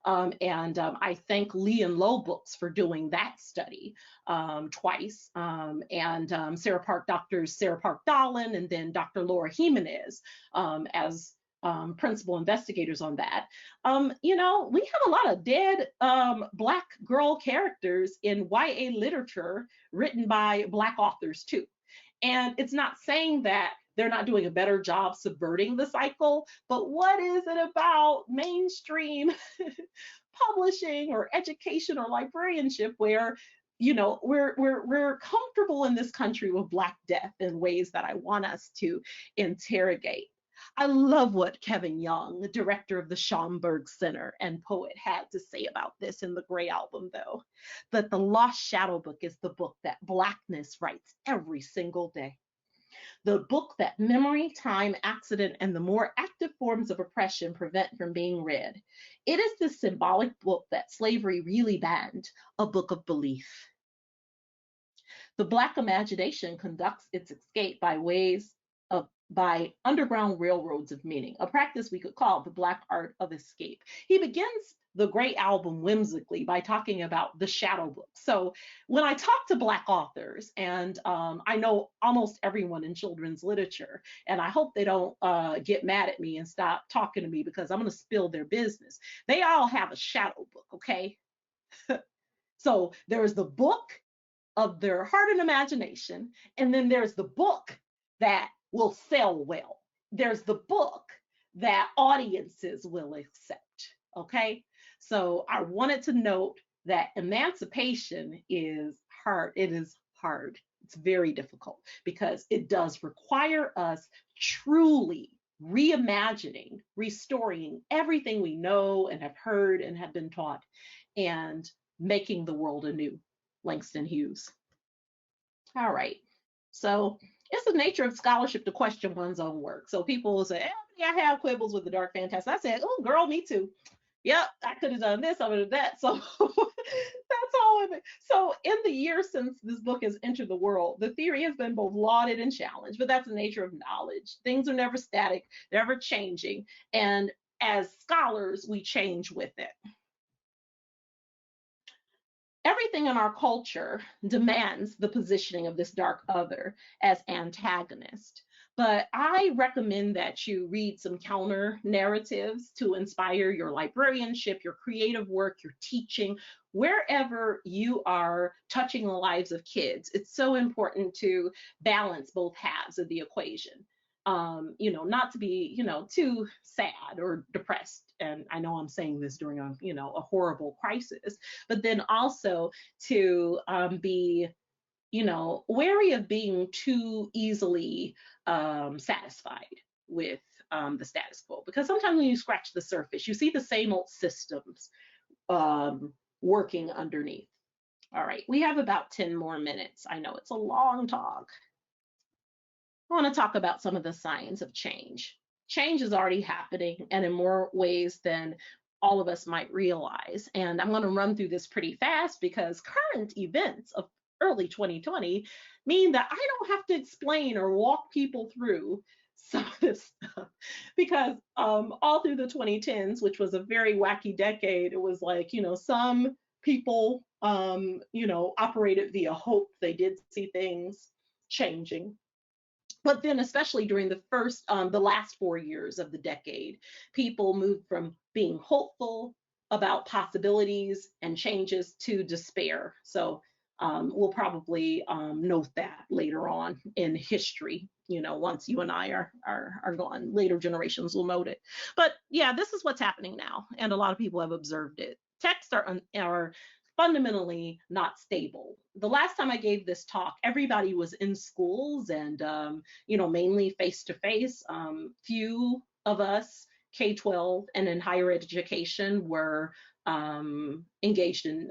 I thank Lee and Low Books for doing that study twice, and Dr. Sarah Park Dahlen, and then Dr. Laura Jimenez as principal investigators on that. You know, we have a lot of dead Black girl characters in YA literature written by Black authors too. And it's not saying that they're not doing a better job subverting the cycle, but what is it about mainstream publishing or education or librarianship where, you know, we're comfortable in this country with Black death in ways that I want us to interrogate? I love what Kevin Young, the director of the Schomburg Center and poet, had to say about this in the Gray Album, though, that the Lost Shadow Book is the book that Blackness writes every single day. The book that memory, time, accident, and the more active forms of oppression prevent from being read. It is the symbolic book that slavery really banned, a book of belief. The Black imagination conducts its escape by underground railroads of meaning, a practice we could call the Black art of escape. He begins the Gray Album whimsically by talking about the shadow book. So when I talk to Black authors, and I know almost everyone in children's literature, and I hope they don't get mad at me and stop talking to me because I'm going to spill their business. They all have a shadow book, okay? So there's the book of their heart and imagination, and then there's the book that will sell well. There's the book that audiences will accept, okay? So I wanted to note that emancipation is hard. It is hard. It's very difficult because it does require us truly reimagining, restoring everything we know and have heard and have been taught, and making the world anew. Langston Hughes. All right. So it's the nature of scholarship to question one's own work. So people will say, Ebony, I have quibbles with the Dark Fantastic. I said, oh, girl, me too. Yep, I could have done this, I would have done that. So that's all of it. So in the years since this book has entered the world, the theory has been both lauded and challenged, but that's the nature of knowledge. Things are never static, they're ever changing. And as scholars, we change with it. Everything in our culture demands the positioning of this dark other as antagonist. But I recommend that you read some counter narratives to inspire your librarianship, your creative work, your teaching, wherever you are touching the lives of kids. It's so important to balance both halves of the equation. You know, not to be, you know, too sad or depressed. And I know I'm saying this during a, you know, a horrible crisis, but then also to be, you know, wary of being too easily satisfied with the status quo. Because sometimes when you scratch the surface, you see the same old systems working underneath. All right, we have about 10 more minutes. I know it's a long talk. I want to talk about some of the signs of change. Change is already happening, and in more ways than all of us might realize. And I'm going to run through this pretty fast because current events of early 2020 mean that I don't have to explain or walk people through some of this stuff, because all through the 2010s, which was a very wacky decade, it was like, you know, some people, you know, operated via hope. They did see things changing. But then, especially during the last 4 years of the decade, people moved from being hopeful about possibilities and changes to despair. So we'll probably note that later on in history. You know, once you and I are gone, later generations will note it. But yeah, this is what's happening now, and a lot of people have observed it. Texts are fundamentally not stable. The last time I gave this talk, everybody was in schools and, you know, mainly face-to-face. Few of us, K-12 and in higher education, were engaged in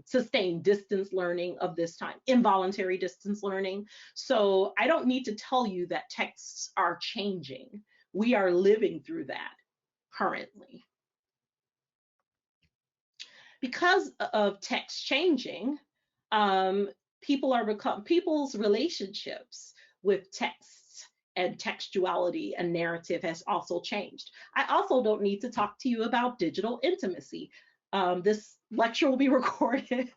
sustained distance learning of this time, involuntary distance learning. So I don't need to tell you that texts are changing. We are living through that. currently. Because of text changing, people's relationships with texts and textuality and narrative has also changed. I also don't need to talk to you about digital intimacy. This lecture will be recorded.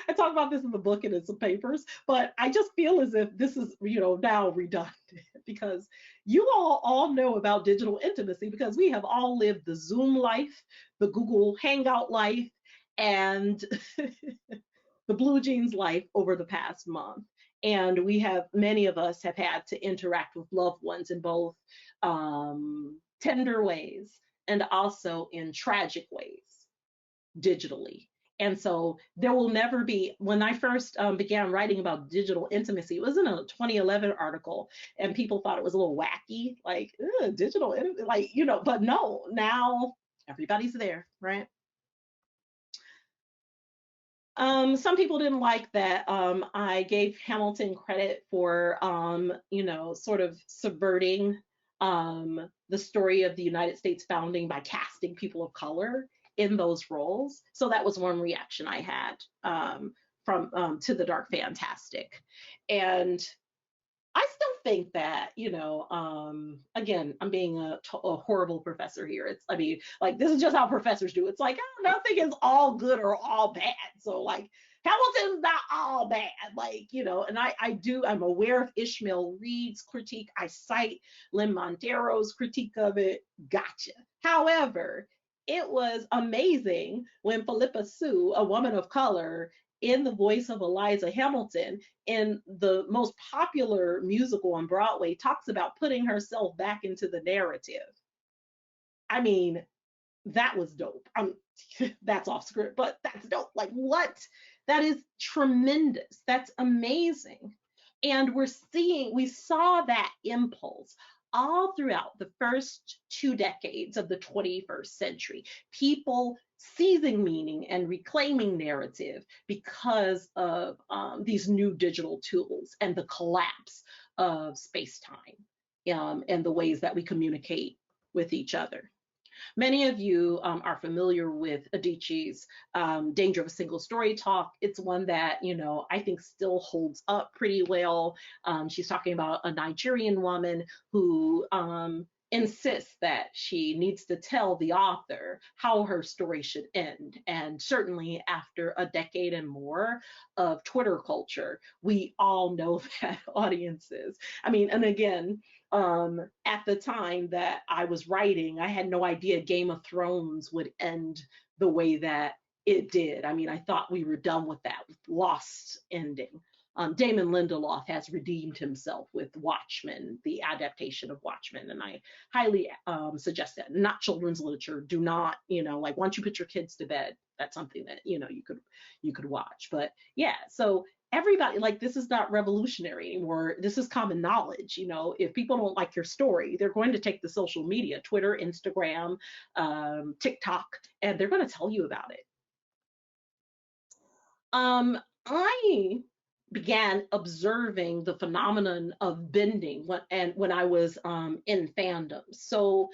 I talk about this in the book and in some papers, but I just feel as if this is, now redundant because you all know about digital intimacy because we have all lived the Zoom life, the Google Hangout life, and the Blue Jeans life over the past month. And many of us have had to interact with loved ones in both tender ways and also in tragic ways digitally. And so there will never be, when I first began writing about digital intimacy, it was in a 2011 article and people thought it was a little wacky, like digital, like, but no, now everybody's there, right? Some people didn't like that I gave Hamilton credit for, sort of subverting the story of the United States founding by casting people of color in those roles. So that was one reaction I had from To the Dark Fantastic. And I still think that, again, I'm being a horrible professor here. This is just how professors do. It's like, nothing is all good or all bad. So like, Hamilton's not all bad, and I'm aware of Ishmael Reed's critique. I cite Lynn Montero's critique of it. Gotcha. However, it was amazing when Philippa Sue, a woman of color, in the voice of Eliza Hamilton, in the most popular musical on Broadway, talks about putting herself back into the narrative. I mean, that was dope. That's off script, but that's dope. Like, what? That is tremendous. That's amazing. And we saw that impulse all throughout the first 2 decades of the 21st century. People seizing meaning and reclaiming narrative because of these new digital tools and the collapse of space-time and the ways that we communicate with each other. Many of you are familiar with Adichie's Danger of a Single Story talk. It's one that, I think still holds up pretty well. She's talking about a Nigerian woman who insists that she needs to tell the author how her story should end. And certainly after a decade and more of Twitter culture, we all know that audiences, and again, at the time that I was writing, I had no idea Game of Thrones would end the way that it did. I thought we were done with that Lost ending. Damon Lindelof has redeemed himself with Watchmen, the adaptation of Watchmen, and I highly suggest that. Not children's literature. Do not, once you put your kids to bed, that's something that you could watch. But yeah, so everybody, this is not revolutionary anymore. This is common knowledge. If people don't like your story, they're going to take the social media, Twitter, Instagram, TikTok, and they're going to tell you about it. I began observing the phenomenon of bending when I was in fandom. So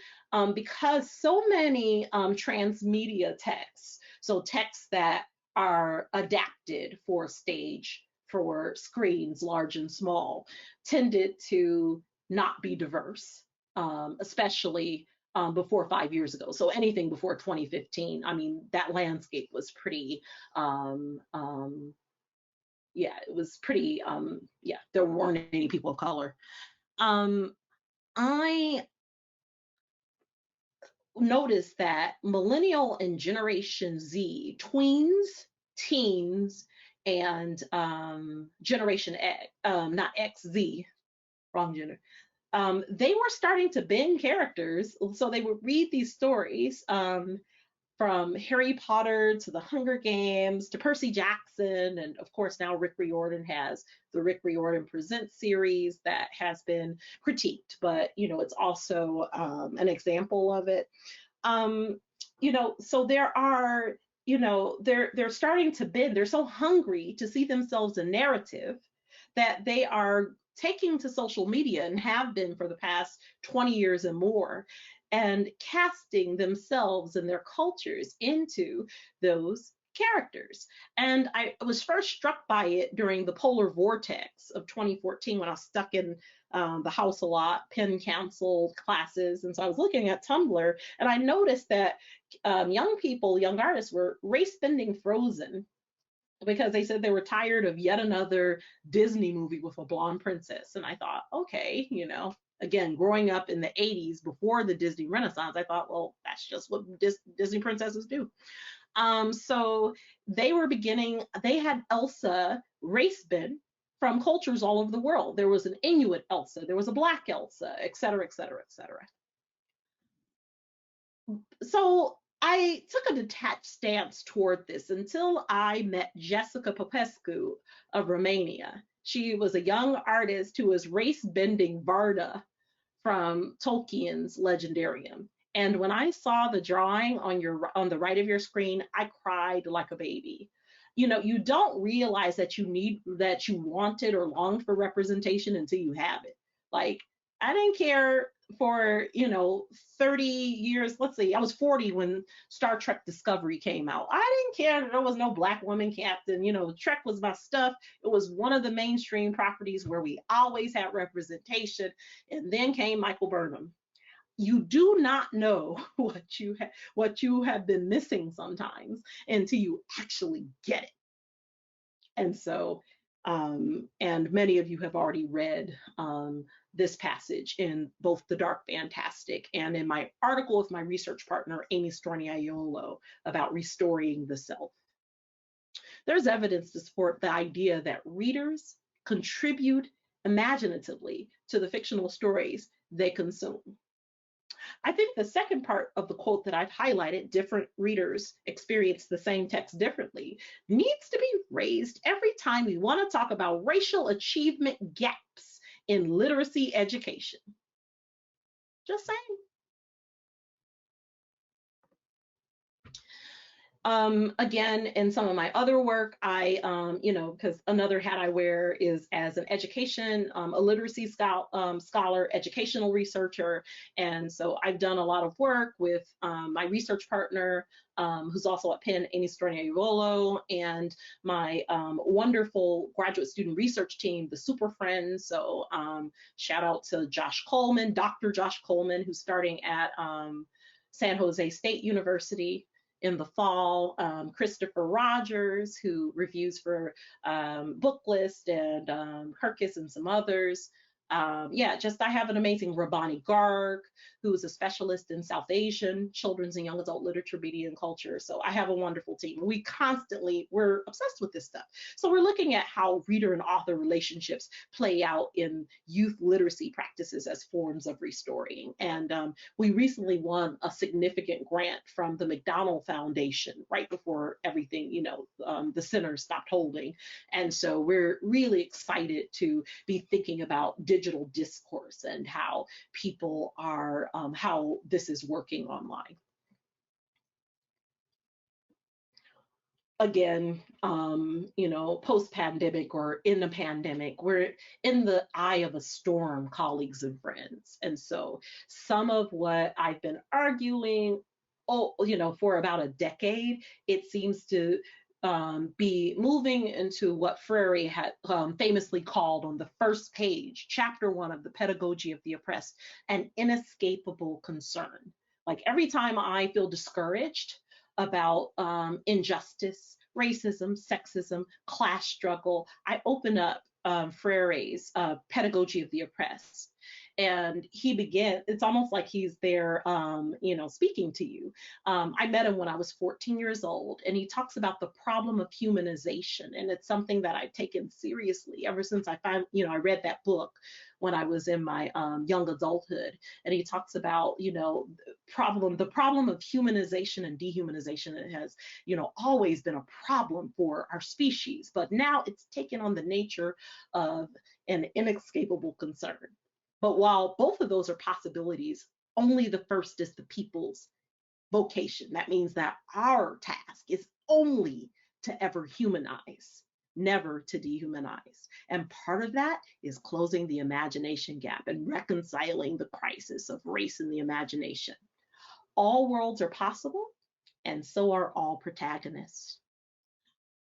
because so many transmedia texts, so texts that are adapted for stage, for screens, large and small, tended to not be diverse, especially before 5 years ago. So anything before 2015, that landscape was pretty, it was pretty, there weren't any people of color. I noticed that Millennial and Generation Z, tweens, teens, and Generation X, not XZ, wrong gender, they were starting to bend characters. So they would read these stories from Harry Potter to the Hunger Games to Percy Jackson. And of course, now Rick Riordan has the Rick Riordan Presents series that has been critiqued, but it's also an example of it. So there are, they're starting to bend. They're so hungry to see themselves in narrative that they are taking to social media and have been for the past 20 years and more. and casting themselves and their cultures into those characters. And I was first struck by it during the polar vortex of 2014 when I was stuck in the house a lot, Penn canceled classes. And so I was looking at Tumblr and I noticed that young people, young artists were race bending Frozen because they said they were tired of yet another Disney movie with a blonde princess. And I thought, okay, you know, again, growing up in the 80s before the Disney Renaissance, I thought, well, that's just what Disney princesses do. So they were beginning, they had Elsa race bend from cultures all over the world. There was an Inuit Elsa, there was a Black Elsa, et cetera, et cetera, et cetera. So I took a detached stance toward this until I met Jessica Popescu of Romania. She was a young artist who was race bending Varda from Tolkien's Legendarium. And when I saw the drawing on the right of your screen, I cried like a baby. You know, you don't realize that you wanted or longed for representation until you have it. Like, I didn't care for, 30 years. Let's see, I was 40 when Star Trek Discovery came out. I didn't care that there was no Black woman captain. Trek was my stuff. It was one of the mainstream properties where we always had representation. And then came Michael Burnham. You do not know what you have been missing sometimes until you actually get it. And so, and many of you have already read this passage in both The Dark Fantastic and in my article with my research partner, Amy Storniaiolo, about restoring the self. There's evidence to support the idea that readers contribute imaginatively to the fictional stories they consume. I think the second part of the quote that I've highlighted, different readers experience the same text differently, needs to be raised every time we want to talk about racial achievement gaps in literacy education. Just saying. Again, in some of my other work, I, because another hat I wear is as an education, a literacy scholar, educational researcher. And so I've done a lot of work with my research partner, who's also at Penn, Amy Storniaiolo, and my wonderful graduate student research team, the Super Friends. So shout out to Josh Coleman, Dr. Josh Coleman, who's starting at San Jose State University in the fall, Christopher Rogers, who reviews for Booklist and Kirkus and some others. I have an amazing Rabani Garg, who is a specialist in South Asian children's and young adult literature, media, and culture. So I have a wonderful team. We're obsessed with this stuff. So we're looking at how reader and author relationships play out in youth literacy practices as forms of restoring. And we recently won a significant grant from the McDonald Foundation right before everything, the center stopped holding. And so we're really excited to be thinking about digital discourse and how people are, how this is working online. Again, post-pandemic or in the pandemic, we're in the eye of a storm, colleagues and friends. And so some of what I've been arguing, for about a decade, it seems to be moving into what Freire had famously called on the first page, chapter 1 of The Pedagogy of the Oppressed, an inescapable concern. Like every time I feel discouraged about injustice, racism, sexism, class struggle, I open up Freire's Pedagogy of the Oppressed. And he began, it's almost like he's there, speaking to you. I met him when I was 14 years old, and he talks about the problem of humanization. And it's something that I've taken seriously ever since I I read that book when I was in my young adulthood. And he talks about, the problem of humanization and dehumanization. It has, always been a problem for our species, but now it's taken on the nature of an inescapable concern. But while both of those are possibilities, only the first is the people's vocation. That means that our task is only to ever humanize never to dehumanize. And part of that is closing the imagination gap and reconciling the crisis of race in the imagination. All worlds are possible, and so are all protagonists.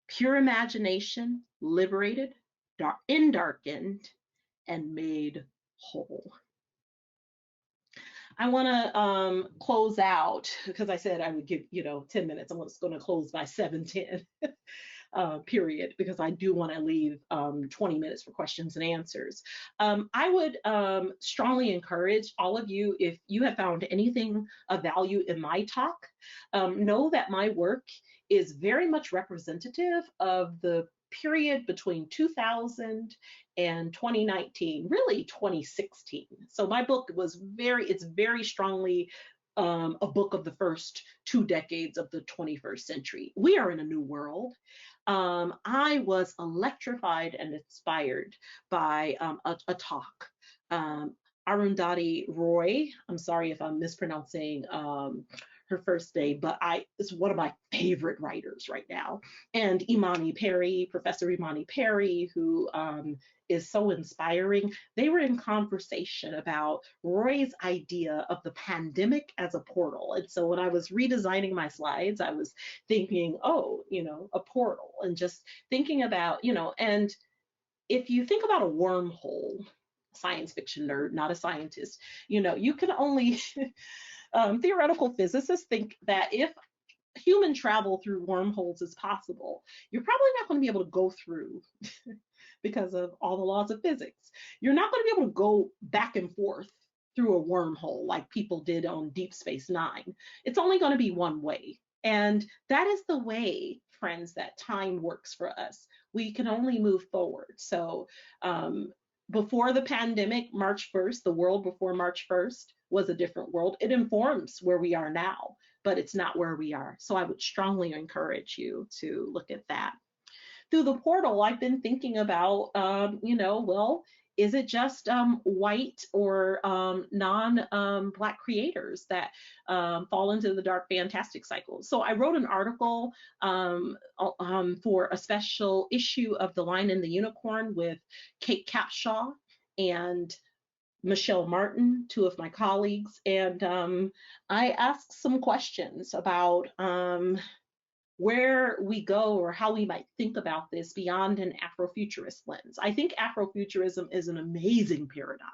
Pure imagination, liberated, darkened, and made whole. I want to close out because I said I would give 10 minutes. I'm just going to close by 7:10 period because I do want to leave 20 minutes for questions and answers. I would strongly encourage all of you, if you have found anything of value in my talk, know that my work is very much representative of the period between 2000 and 2019, really 2016. So my book it's very strongly a book of the first 2 decades of the 21st century. We are in a new world. I was electrified and inspired by a talk. Arundhati Roy, I'm sorry if I'm mispronouncing her first name, but it's one of my favorite writers right now. And Imani Perry, Professor Imani Perry, who is so inspiring. They were in conversation about Roy's idea of the pandemic as a portal. And so when I was redesigning my slides, I was thinking, a portal, and just thinking about, and if you think about a wormhole, science fiction nerd, not a scientist, you can only, theoretical physicists think that if human travel through wormholes is possible, you're probably not going to be able to go through because of all the laws of physics. You're not going to be able to go back and forth through a wormhole like people did on Deep Space Nine. It's only going to be one way. And that is the way, friends, that time works for us. We can only move forward. So before the pandemic, March 1st, the world before March 1st was a different world. It informs where we are now, but it's not where we are. So I would strongly encourage you to look at that. Through the portal, I've been thinking about, is it just white or non-Black creators that fall into the dark fantastic cycle? So I wrote an article for a special issue of The Lion and the Unicorn with Kate Capshaw and Michelle Martin, 2 of my colleagues, and I asked some questions about where we go or how we might think about this beyond an Afrofuturist lens. I think Afrofuturism is an amazing paradigm.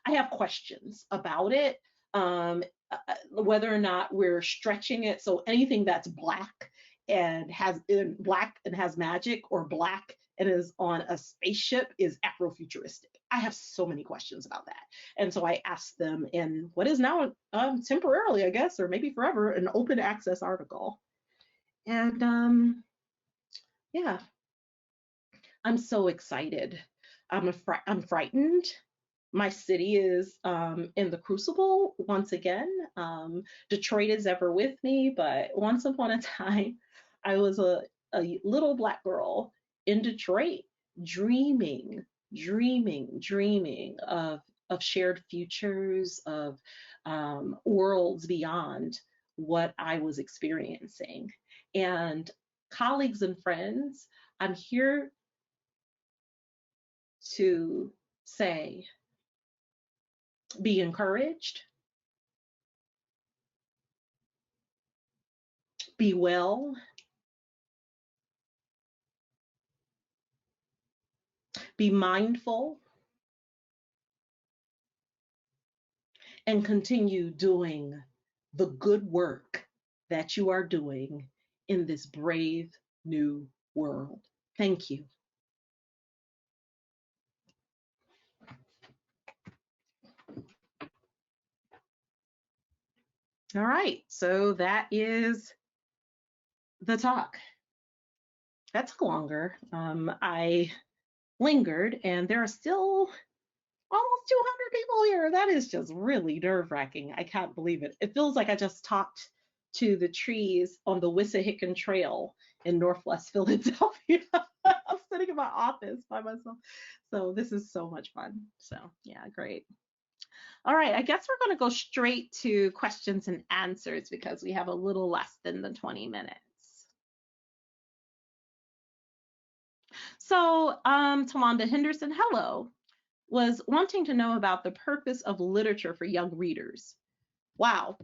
I have questions about it, whether or not we're stretching it. So anything that's Black and has magic, or Black and is on a spaceship, is Afrofuturistic. I have so many questions about that. And so I asked them in what is now temporarily, I guess, or maybe forever, an open access article. And yeah, I'm so excited. I'm frightened. My city is in the crucible once again. Detroit is ever with me, but once upon a time, I was a little Black girl in Detroit, dreaming of shared futures, of worlds beyond what I was experiencing. And colleagues and friends, I'm here to say, be encouraged, be well, be mindful, and continue doing the good work that you are doing in this brave new world. Thank you. All right, so that is the talk. That took longer. I lingered, and there are still almost 200 people here. That is just really nerve-wracking. I can't believe it. It feels like I just talked to the trees on the Wissahickon Trail in Northwest Philadelphia. I'm sitting in my office by myself. So this is so much fun. So yeah, great. All right, I guess we're going to go straight to questions and answers because we have a little less than the 20 minutes. So Tawanda Henderson, hello, was wanting to know about the purpose of literature for young readers. Wow.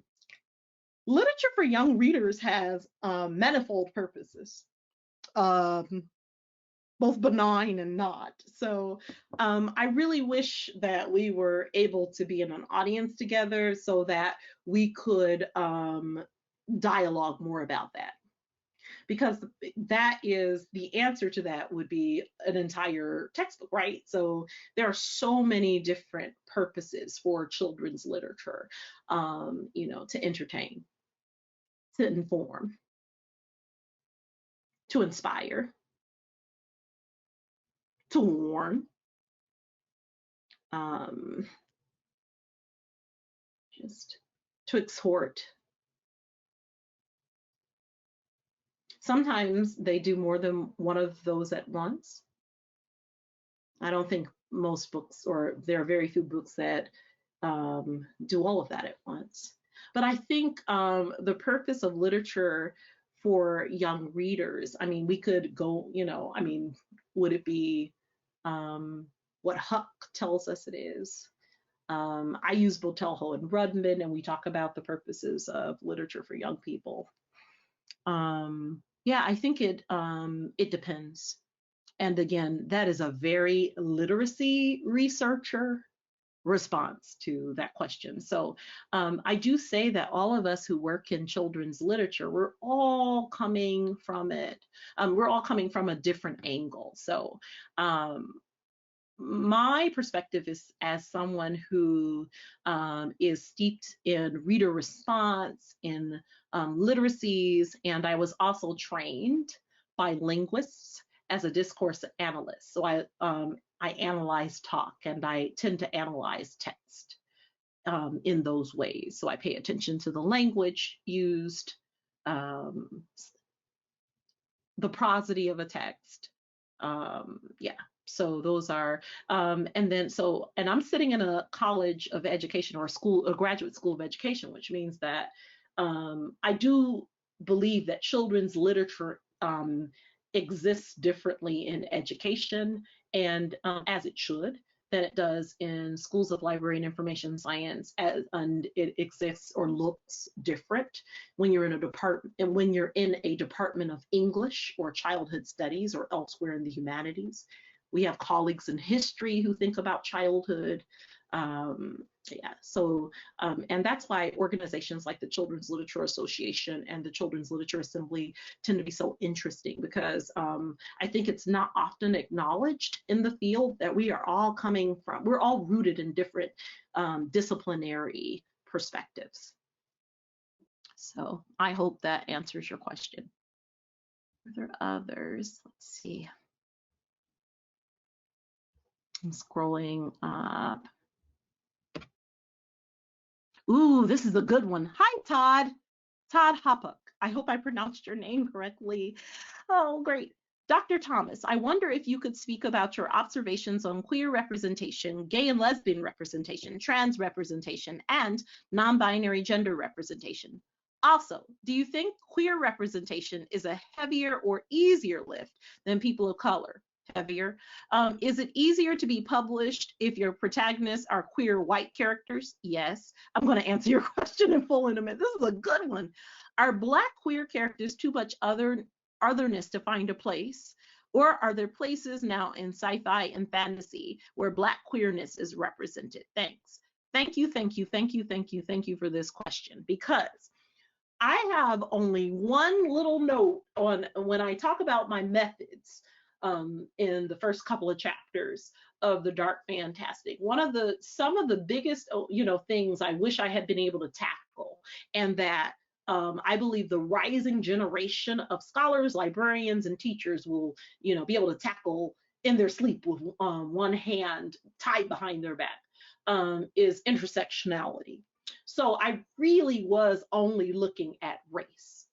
Literature for young readers has manifold purposes, both benign and not. So I really wish that we were able to be in an audience together so that we could dialogue more about that. Because that is the answer to that would be an entire textbook, right? So there are so many different purposes for children's literature, to entertain, to inform, to inspire, to warn, just to exhort. Sometimes they do more than one of those at once. I don't think most books, or there are very few books that do all of that at once. But I think the purpose of literature for young readers, I mean, we could go, would it be what Huck tells us it is? I use Botelho and Rudman, and we talk about the purposes of literature for young people. Yeah, I think it depends. And again, that is a very literacy researcher response to that question. So I do say that all of us who work in children's literature, we're all coming from it. We're all coming from a different angle. So my perspective is as someone who is steeped in reader response, in literacies, and I was also trained by linguists as a discourse analyst. So I analyze talk, and I tend to analyze text in those ways. So I pay attention to the language used, the prosody of a text. Yeah, so those are, and I'm sitting in a college of education, or a graduate school of education, which means that I do believe that children's literature exists differently in education, and as it should, than it does in schools of library and information science, and it exists or looks different when you're in a department of English or childhood studies or elsewhere in the humanities. We have colleagues in history who think about childhood. Yeah, so and that's why organizations like the Children's Literature Association and the Children's Literature Assembly tend to be so interesting, because I think it's not often acknowledged in the field that we're all rooted in different disciplinary perspectives. So I hope that answers your question. Are there others? Let's see. I'm scrolling up. Ooh, this is a good one. Hi, Todd. Todd Hoppuck. I hope I pronounced your name correctly. Oh, great. Dr. Thomas, I wonder if you could speak about your observations on queer representation, gay and lesbian representation, trans representation, and non-binary gender representation. Also, do you think queer representation is a heavier or easier lift than people of color? Heavier. Is it easier to be published if your protagonists are queer white characters? Yes. I'm going to answer your question in full in a minute. This is a good one. Are Black queer characters too much otherness to find a place? Or are there places now in sci-fi and fantasy where Black queerness is represented? Thanks. Thank you for this question, because I have only one little note on when I talk about my methods in the first couple of chapters of the Dark Fantastic. Some of the biggest, things I wish I had been able to tackle, and that I believe the rising generation of scholars, librarians, and teachers will, be able to tackle in their sleep with one hand tied behind their back, is intersectionality. So I really was only looking at race.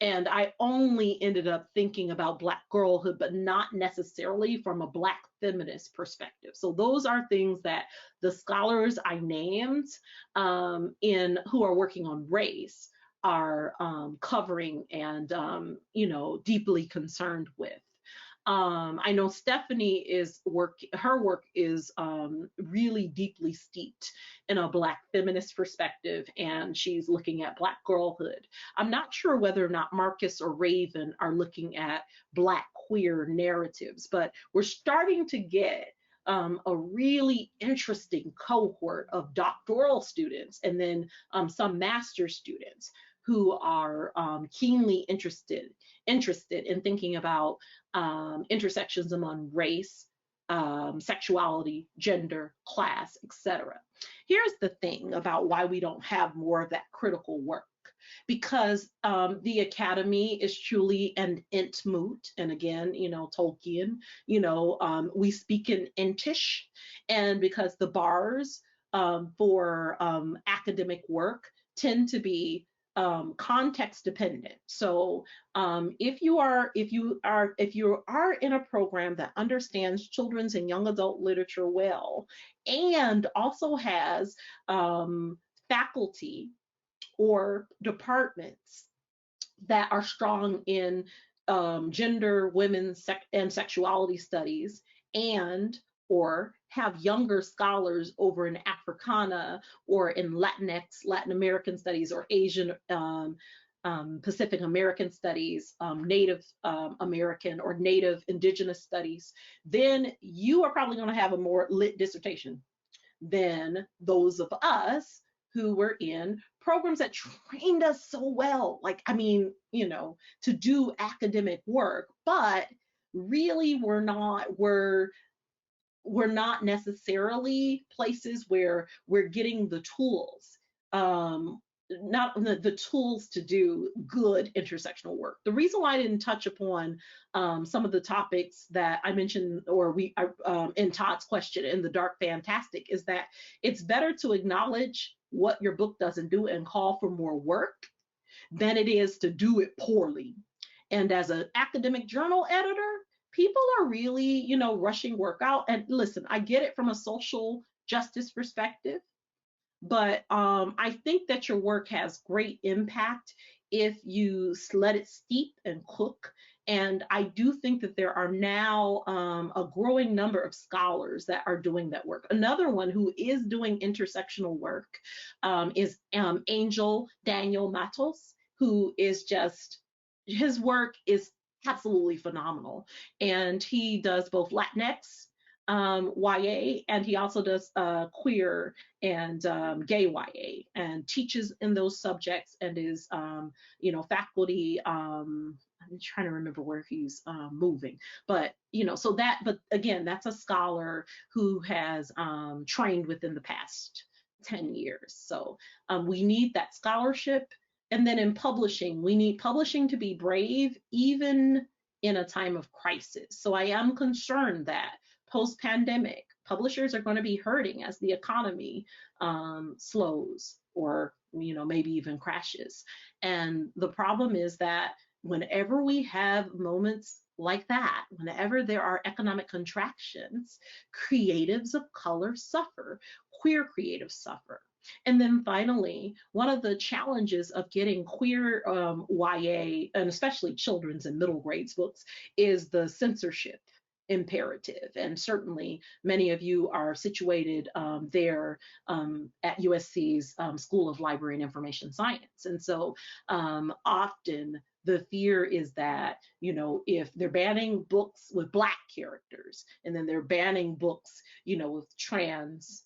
And I only ended up thinking about Black girlhood, but not necessarily from a Black feminist perspective. So those are things that the scholars I named who are working on race are covering and, deeply concerned with. I know Stephanie her work is really deeply steeped in a Black feminist perspective, and she's looking at Black girlhood. I'm not sure whether or not Marcus or Raven are looking at Black queer narratives, but we're starting to get a really interesting cohort of doctoral students and then some master students who are keenly interested in thinking about intersections among race, sexuality, gender, class, etc. Here's the thing about why we don't have more of that critical work. Because the academy is truly an int moot, and again, Tolkien, we speak in intish, and because the bars for academic work tend to be context dependent. So if you are in a program that understands children's and young adult literature well, and also has faculty or departments that are strong in gender, women's, and sexuality studies, and or have younger scholars over in Africana or in Latinx, Latin American studies, or Asian Pacific American studies, Native American or Native Indigenous studies, then you are probably going to have a more lit dissertation than those of us who were in programs that trained us so well, to do academic work, but really we're not necessarily places where we're getting the tools, not the tools to do good intersectional work. The reason why I didn't touch upon some of the topics that I mentioned, or in Todd's question in the Dark Fantastic, is that it's better to acknowledge what your book doesn't do and call for more work than it is to do it poorly. And as an academic journal editor, people are really, rushing work out. And listen, I get it from a social justice perspective, but I think that your work has great impact if you let it steep and cook. And I do think that there are now a growing number of scholars that are doing that work. Another one who is doing intersectional work is Angel Daniel Matos, who is his work is absolutely phenomenal. And he does both Latinx, YA, and he also does queer and gay YA, and teaches in those subjects, and is faculty. I'm trying to remember where he's moving, but but again, that's a scholar who has trained within the past 10 years. So we need that scholarship. And then in publishing, we need publishing to be brave, even in a time of crisis. So I am concerned that post-pandemic, publishers are going to be hurting as the economy slows, or maybe even crashes. And the problem is that whenever we have moments like that, whenever there are economic contractions, creatives of color suffer, queer creatives suffer. And then finally, one of the challenges of getting queer YA, and especially children's and middle grades books, is the censorship imperative. And certainly many of you are situated there at USC's School of Library and Information Science. And so often the fear is that, if they're banning books with Black characters, and then they're banning books, with trans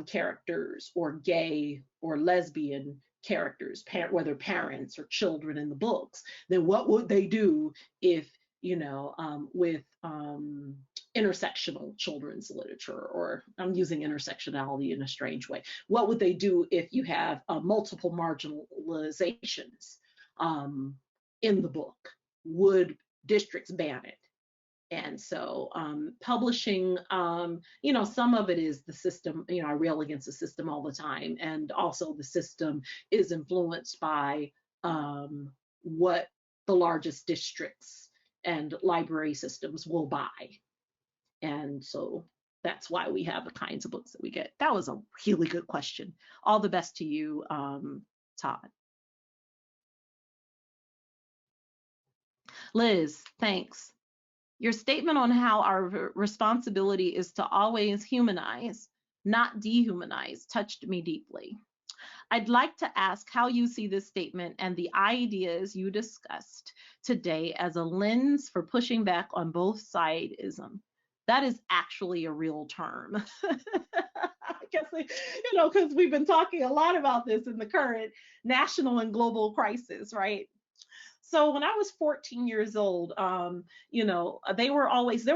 characters or gay or lesbian characters, whether parents or children in the books, then what would they do if, with intersectional children's literature, or I'm using intersectionality in a strange way. What would they do if you have multiple marginalizations in the book? Would districts ban it? And so publishing, some of it is the system. I rail against the system all the time. And also the system is influenced by what the largest districts and library systems will buy. And so that's why we have the kinds of books that we get. That was a really good question. All the best to you, Todd. Liz, thanks. Your statement on how our responsibility is to always humanize, not dehumanize, touched me deeply. I'd like to ask how you see this statement and the ideas you discussed today as a lens for pushing back on both sideism. That is actually a real term. I guess, because we've been talking a lot about this in the current national and global crisis, right? So when I was 14 years old, there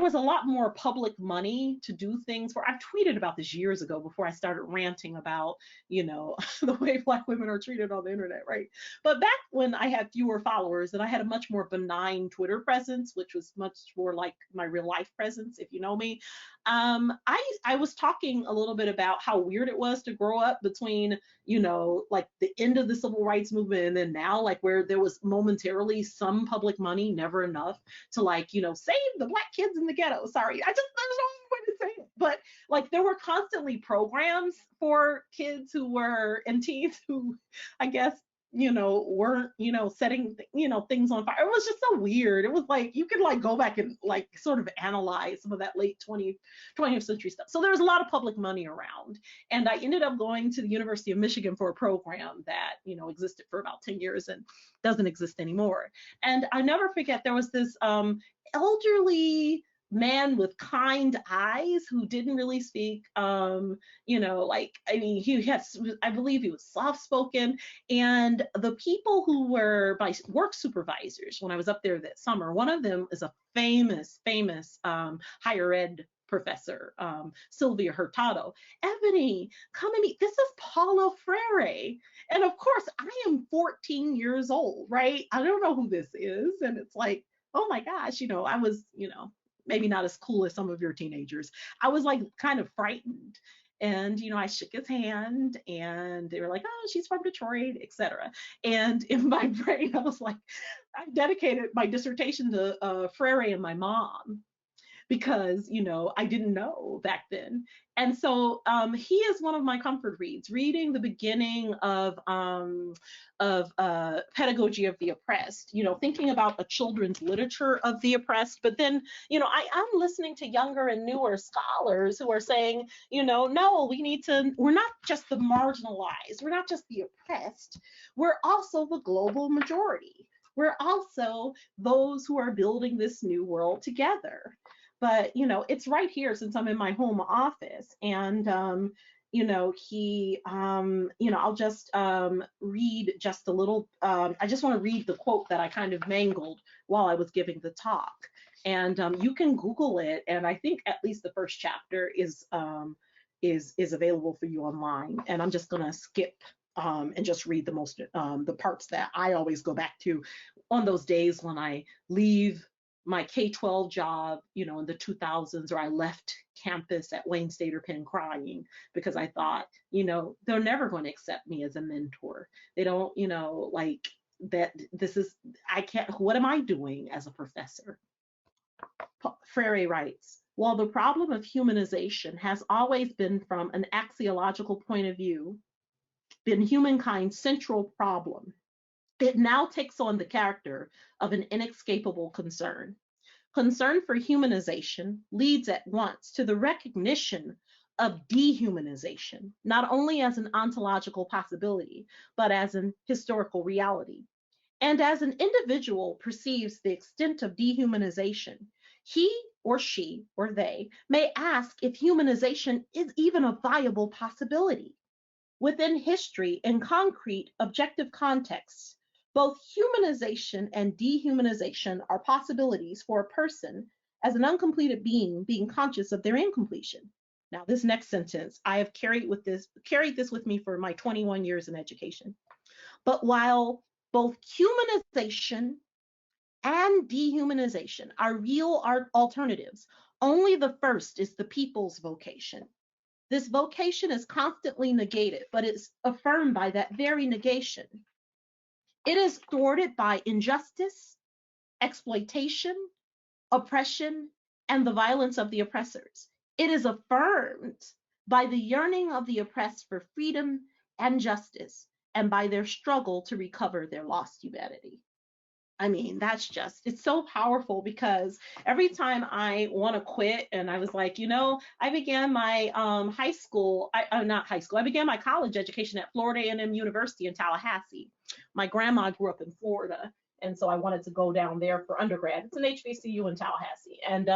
was a lot more public money to do things where I've tweeted about this years ago before I started ranting about, the way Black women are treated on the internet, right? But back when I had fewer followers and I had a much more benign Twitter presence, which was much more like my real life presence, if you know me, I was talking a little bit about how weird it was to grow up between, like the end of the civil rights movement and then now, like where there was momentarily some public money, never enough to save the Black kids in the ghetto. Sorry, there's no way to say it. But like there were constantly programs for kids who were and teens who I guess weren't, setting, things on fire. It was just so weird. It was like, you could like go back and like sort of analyze some of that late 20th century stuff. So there was a lot of public money around. And I ended up going to the University of Michigan for a program that, existed for about 10 years and doesn't exist anymore. And I never forget, there was this elderly man with kind eyes who didn't really speak, I believe he was soft spoken. And the people who were my work supervisors when I was up there that summer, one of them is a famous higher ed professor, Sylvia Hurtado. Ebony, come and meet. This is Paula Freire. And of course, I am 14 years old, right? I don't know who this is. And it's like, oh my gosh, I was, maybe not as cool as some of your teenagers. I was like kind of frightened. And, I shook his hand and they were like, oh, she's from Detroit, etc. And in my brain, I was like, I dedicated my dissertation to Freire and my mom because, I didn't know back then. And so he is one of my comfort reads, reading the beginning of Pedagogy of the Oppressed, thinking about a children's literature of the oppressed. But then, I'm listening to younger and newer scholars who are saying, no, we're not just the marginalized, we're not just the oppressed, we're also the global majority. We're also those who are building this new world together. But, it's right here since I'm in my home office. And, I'll just read just a little, I just want to read the quote that I kind of mangled while I was giving the talk. And you can Google it. And I think at least the first chapter is available for you online. And I'm just going to skip and just read the parts that I always go back to on those days when I leave my K-12 job, in the 2000s, or I left campus at Wayne State or Penn crying because I thought, they're never going to accept me as a mentor. They don't, like that. What am I doing as a professor? Freire writes, while the problem of humanization has always been, from an axiological point of view, been humankind's central problem, it now takes on the character of an inescapable concern. Concern for humanization leads at once to the recognition of dehumanization, not only as an ontological possibility, but as an historical reality. And as an individual perceives the extent of dehumanization, he or she or they may ask if humanization is even a viable possibility. Within history, in concrete, objective contexts, both humanization and dehumanization are possibilities for a person as an uncompleted being conscious of their incompletion. Now, this next sentence, I have carried this with me for my 21 years in education. But while both humanization and dehumanization are real alternatives, only the first is the people's vocation. This vocation is constantly negated, but it's affirmed by that very negation. It is thwarted by injustice, exploitation, oppression, and the violence of the oppressors. It is affirmed by the yearning of the oppressed for freedom and justice, and by their struggle to recover their lost humanity. I mean, that's just, it's so powerful because every time I want to quit, and I was like, I began my high school, not high school, I began my college education at Florida A&M University in Tallahassee. My grandma grew up in Florida, and so I wanted to go down there for undergrad. It's an HBCU in Tallahassee. And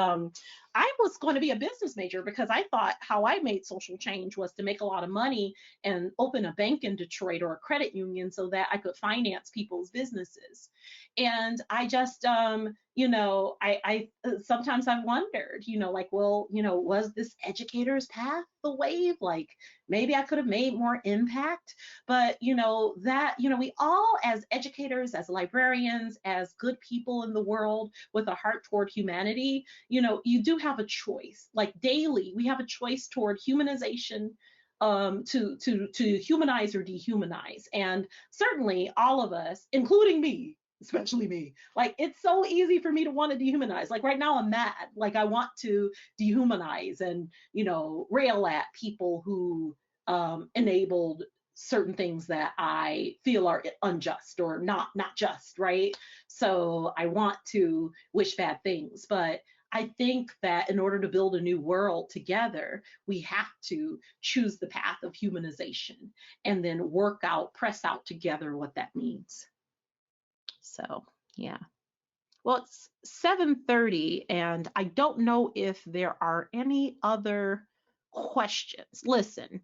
I was going to be a business major because I thought how I made social change was to make a lot of money and open a bank in Detroit or a credit union so that I could finance people's businesses. And I just, I sometimes I've wondered, like, well, was this educator's path the wave? Like, maybe I could have made more impact. But, we all, as educators, as librarians, as good people in the world with a heart toward humanity, you do have a choice. Like daily, we have a choice toward humanization, to humanize or dehumanize. And certainly all of us, including me, especially me, like, it's so easy for me to want to dehumanize. Like right now I'm mad, like I want to dehumanize and rail at people who enabled certain things that I feel are unjust or not just, right? So I want to wish bad things, but I think that in order to build a new world together, we have to choose the path of humanization and then press out together what that means. So, yeah. Well, it's 7:30, and I don't know if there are any other questions. Listen,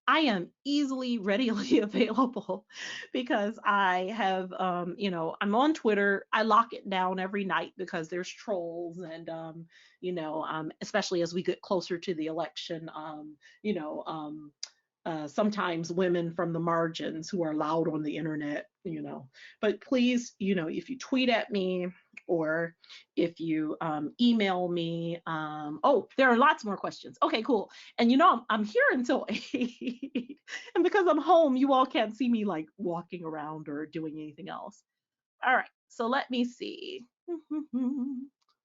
I am easily, readily available because I have, I'm on Twitter. I lock it down every night because there's trolls, and, especially as we get closer to the election, sometimes women from the margins who are loud on the internet, But please, if you tweet at me or if you email me, oh, there are lots more questions. Okay, cool. And I'm here until 8. And because I'm home, you all can't see me like walking around or doing anything else. All right, so let me see.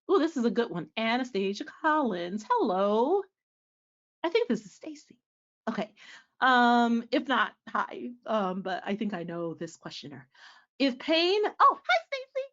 Oh, this is a good one. Anastasia Collins. Hello. I think this is Stacy. Okay. If not, hi. But I think I know this questioner. If pain, oh, hi, Stacy.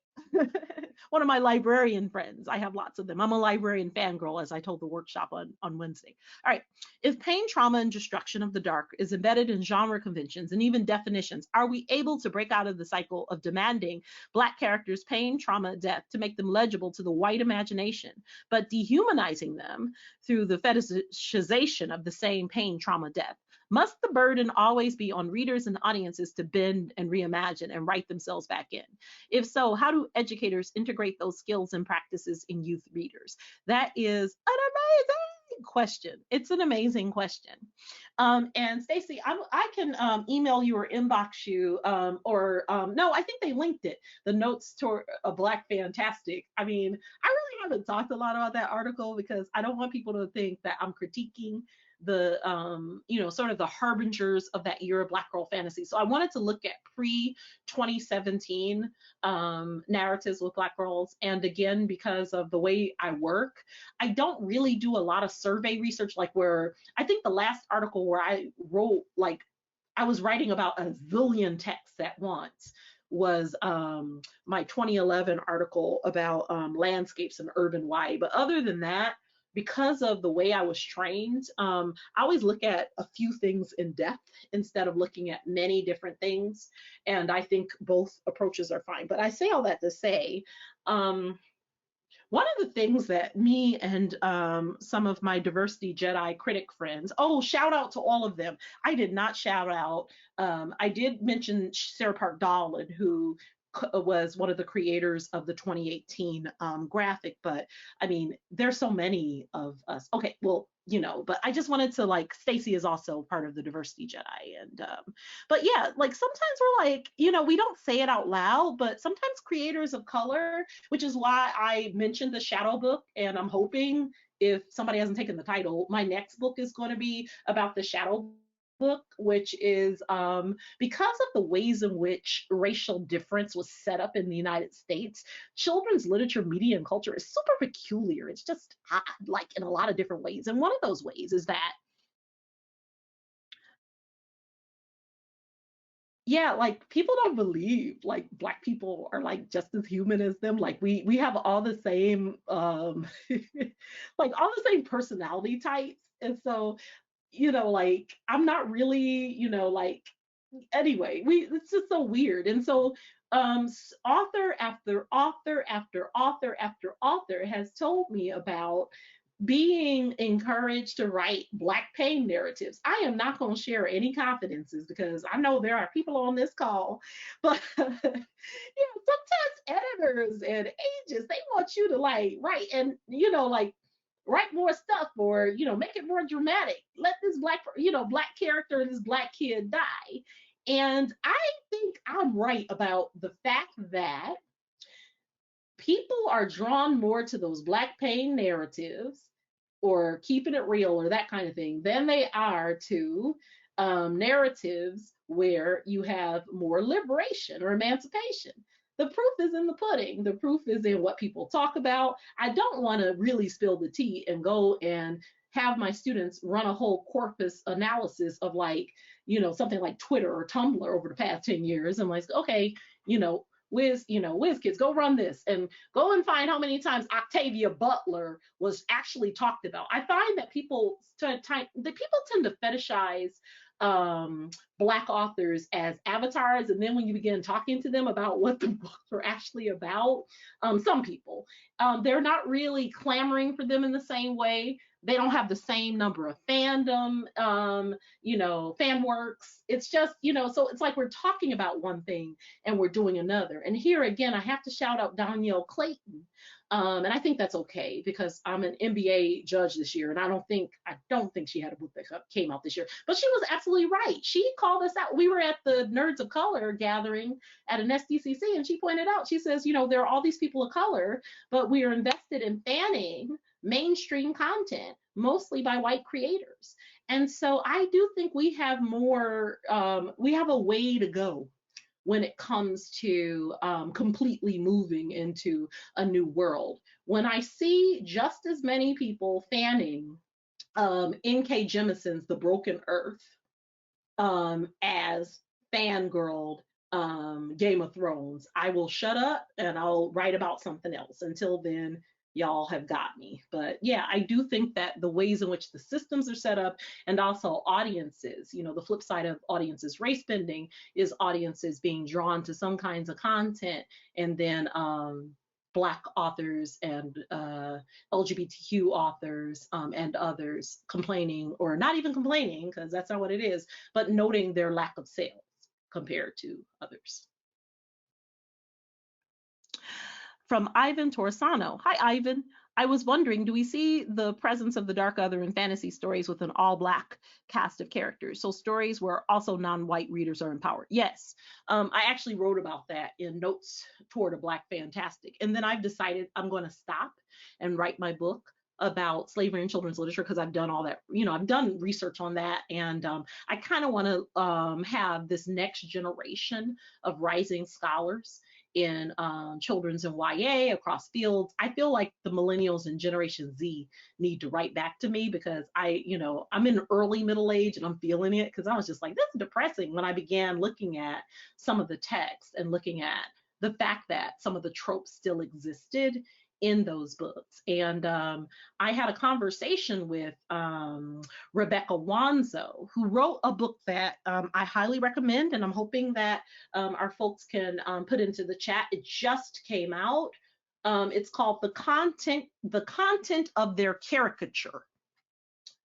One of my librarian friends. I have lots of them. I'm a librarian fangirl, as I told the workshop on Wednesday. All right. If pain, trauma, and destruction of the dark is embedded in genre conventions and even definitions, are we able to break out of the cycle of demanding Black characters' pain, trauma, death to make them legible to the white imagination, but dehumanizing them through the fetishization of the same pain, trauma, death? Must the burden always be on readers and audiences to bend and reimagine and write themselves back in? If so, how do educators integrate those skills and practices in youth readers? That is an amazing question. It's an amazing question. And Stacy, I can email you or inbox you, no, I think they linked it, the notes to a Black Fantastic. I mean, I really haven't talked a lot about that article because I don't want people to think that I'm critiquing the sort of the harbingers of that era Black girl fantasy. So I wanted to look at pre-2017 narratives with Black girls. And again, because of the way I work, I don't really do a lot of survey research, like where I think the last article where I wrote, like I was writing about a zillion texts at once, was my 2011 article about landscapes and urban YA. But other than that, because of the way I was trained, I always look at a few things in depth instead of looking at many different things. And I think both approaches are fine. But I say all that to say, one of the things that me and some of my diversity Jedi critic friends, oh, shout out to all of them. I did not shout out. I did mention Sarah Park Dallin, who was one of the creators of the 2018 graphic, but I mean, there's so many of us. Okay, well, but I just wanted to, like, Stacy is also part of the diversity Jedi. And but yeah, like sometimes we're like, we don't say it out loud, but sometimes creators of color, which is why I mentioned the shadow book, and I'm hoping, if somebody hasn't taken the title, my next book is going to be about the shadow book, which is because of the ways in which racial difference was set up in the United States, children's literature, media, and culture is super peculiar. It's just odd, like in a lot of different ways. And one of those ways is that yeah, like people don't believe like Black people are like just as human as them. Like we have all the same like all the same personality types. And so, like I'm not really, like anyway, it's just so weird. And so author after author after author after author has told me about being encouraged to write Black pain narratives. I am not going to share any confidences because I know there are people on this call, but sometimes editors and agents, they want you to like write and like write more stuff, or make it more dramatic. Let this Black character, this Black kid die. And I think I'm right about the fact that people are drawn more to those Black pain narratives or keeping it real or that kind of thing than they are to narratives where you have more liberation or emancipation. The proof is in the pudding. The proof is in what people talk about. I don't want to really spill the tea and go and have my students run a whole corpus analysis of like, something like Twitter or Tumblr over the past 10 years. I'm like, okay, whiz kids, go run this and go and find how many times Octavia Butler was actually talked about. I find that people tend to fetishize Black authors as avatars, and then when you begin talking to them about what the books are actually about, some people, they're not really clamoring for them in the same way. They don't have the same number of fandom, fan works. It's just, so it's like we're talking about one thing and we're doing another. And here again, I have to shout out Danielle Clayton. And I think that's okay because I'm an NBA judge this year, and I don't think she had a book that came out this year. But she was absolutely right. She called us out. We were at the Nerds of Color gathering at an SDCC, and she pointed out. She says, there are all these people of color, but we are invested in fanning mainstream content, mostly by white creators. And so I do think we have a way to go when it comes to completely moving into a new world. When I see just as many people fanning N.K. Jemisin's The Broken Earth as fangirled Game of Thrones, I will shut up and I'll write about something else. Until then, y'all have got me. But yeah, I do think that the ways in which the systems are set up, and also audiences, the flip side of audiences race bending is audiences being drawn to some kinds of content, and then Black authors and LGBTQ authors and others complaining, or not even complaining because that's not what it is, but noting their lack of sales compared to others. From Ivan Torsano. Hi, Ivan. I was wondering, do we see the presence of the dark other in fantasy stories with an all-Black cast of characters? So stories where also non-white readers are empowered. Yes, I actually wrote about that in Notes Toward a Black Fantastic. And then I've decided I'm going to stop and write my book about slavery in children's literature because I've done all that, I've done research on that. And I kind of want to have this next generation of rising scholars in children's and YA across fields. I feel like the millennials and Generation Z need to write back to me because I'm in early middle age and I'm feeling it because I was just like, this is depressing when I began looking at some of the text and looking at the fact that some of the tropes still existed in those books. And I had a conversation with Rebecca Wanzo, who wrote a book that I highly recommend, and I'm hoping that our folks can put into the chat. It just came out. It's called The Content of Their Caricature.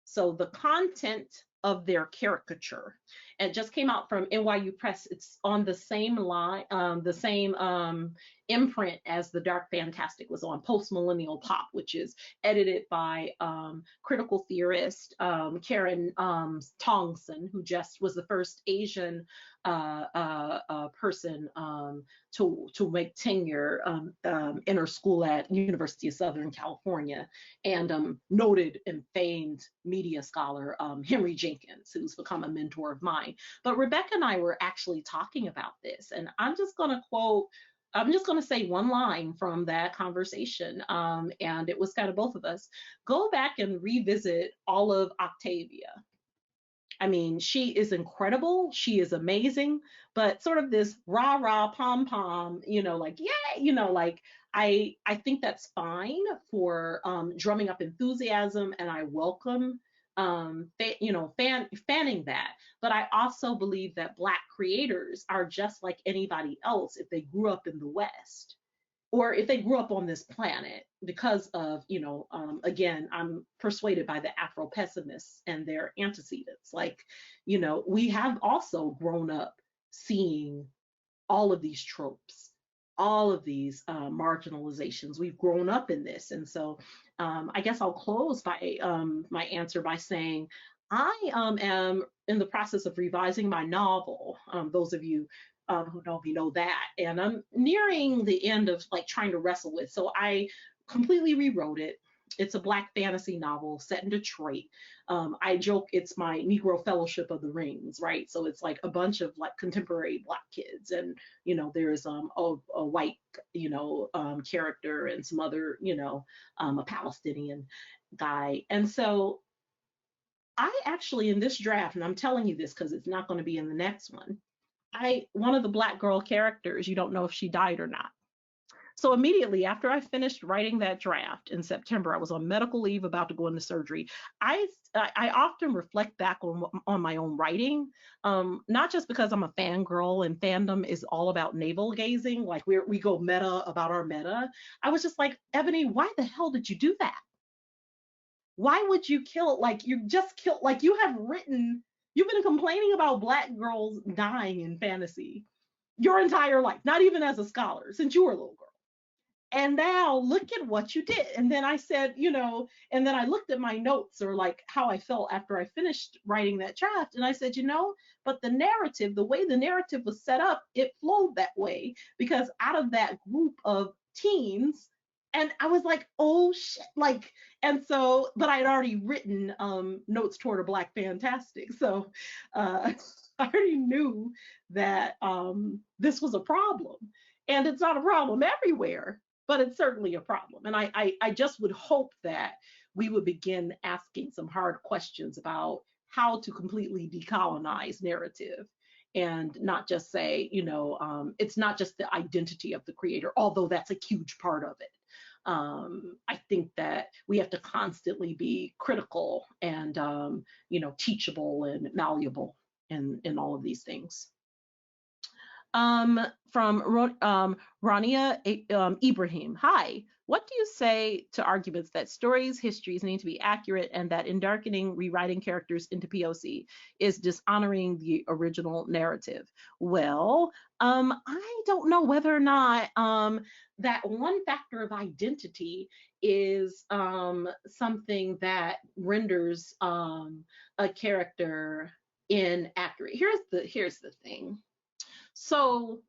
So the content of their caricature. It just came out from NYU Press. It's on the same line, the same imprint as The Dark Fantastic was on, Post Millennial Pop, which is edited by critical theorist Karen Tongson, who just was the first Asian person to make tenure in her school at University of Southern California, and noted and famed media scholar Henry Jenkins, who's become a mentor of mine. But Rebecca and I were actually talking about this, and I'm just going to say one line from that conversation, and it was kind of both of us. Go back and revisit all of Octavia. I mean, she is incredible. She is amazing, but sort of this rah rah pom pom, like, yeah, like I think that's fine for drumming up enthusiasm, and I welcome fanning that. But I also believe that Black creators are just like anybody else if they grew up in the West, or if they grew up on this planet, because of, again, I'm persuaded by the Afro pessimists and their antecedents. Like, we have also grown up seeing all of these tropes, all of these marginalizations. We've grown up in this. And so I guess I'll close by my answer by saying I am in the process of revising my novel. Those of you who know me know that. And I'm nearing the end of like trying to wrestle with. So I completely rewrote it. It's a Black fantasy novel set in Detroit. I joke it's my Negro Fellowship of the Rings, right? So it's like a bunch of like contemporary Black kids, and there's a white character, and some other a Palestinian guy. And so I actually, in this draft, and I'm telling you this because it's not going to be in the next one, one of the Black girl characters, you don't know if she died or not. So immediately after I finished writing that draft in September, I was on medical leave about to go into surgery. I often reflect back on my own writing, not just because I'm a fangirl and fandom is all about navel gazing, like we go meta about our meta. I was just like, Ebony, why the hell did you do that? Why would you kill, like you just killed, like you've been complaining about Black girls dying in fantasy your entire life, not even as a scholar, since you were a little girl. And now look at what you did. And then I said, and then I looked at my notes, or like how I felt after I finished writing that draft. And I said, but the narrative, the way the narrative was set up, it flowed that way, because out of that group of teens, and I was like, oh shit, like, and so, but I had already written notes toward a Black fantastic. So I already knew that this was a problem. And it's not a problem everywhere, but it's certainly a problem. And I just would hope that we would begin asking some hard questions about how to completely decolonize narrative, and not just say, it's not just the identity of the creator, although that's a huge part of it. I think that we have to constantly be critical and, teachable and malleable in all of these things. From Rania Ibrahim. Hi, what do you say to arguments that stories, histories need to be accurate, and that in darkening, rewriting characters into POC is dishonoring the original narrative? Well, I don't know whether or not that one factor of identity is something that renders a character inaccurate. Here's the thing. So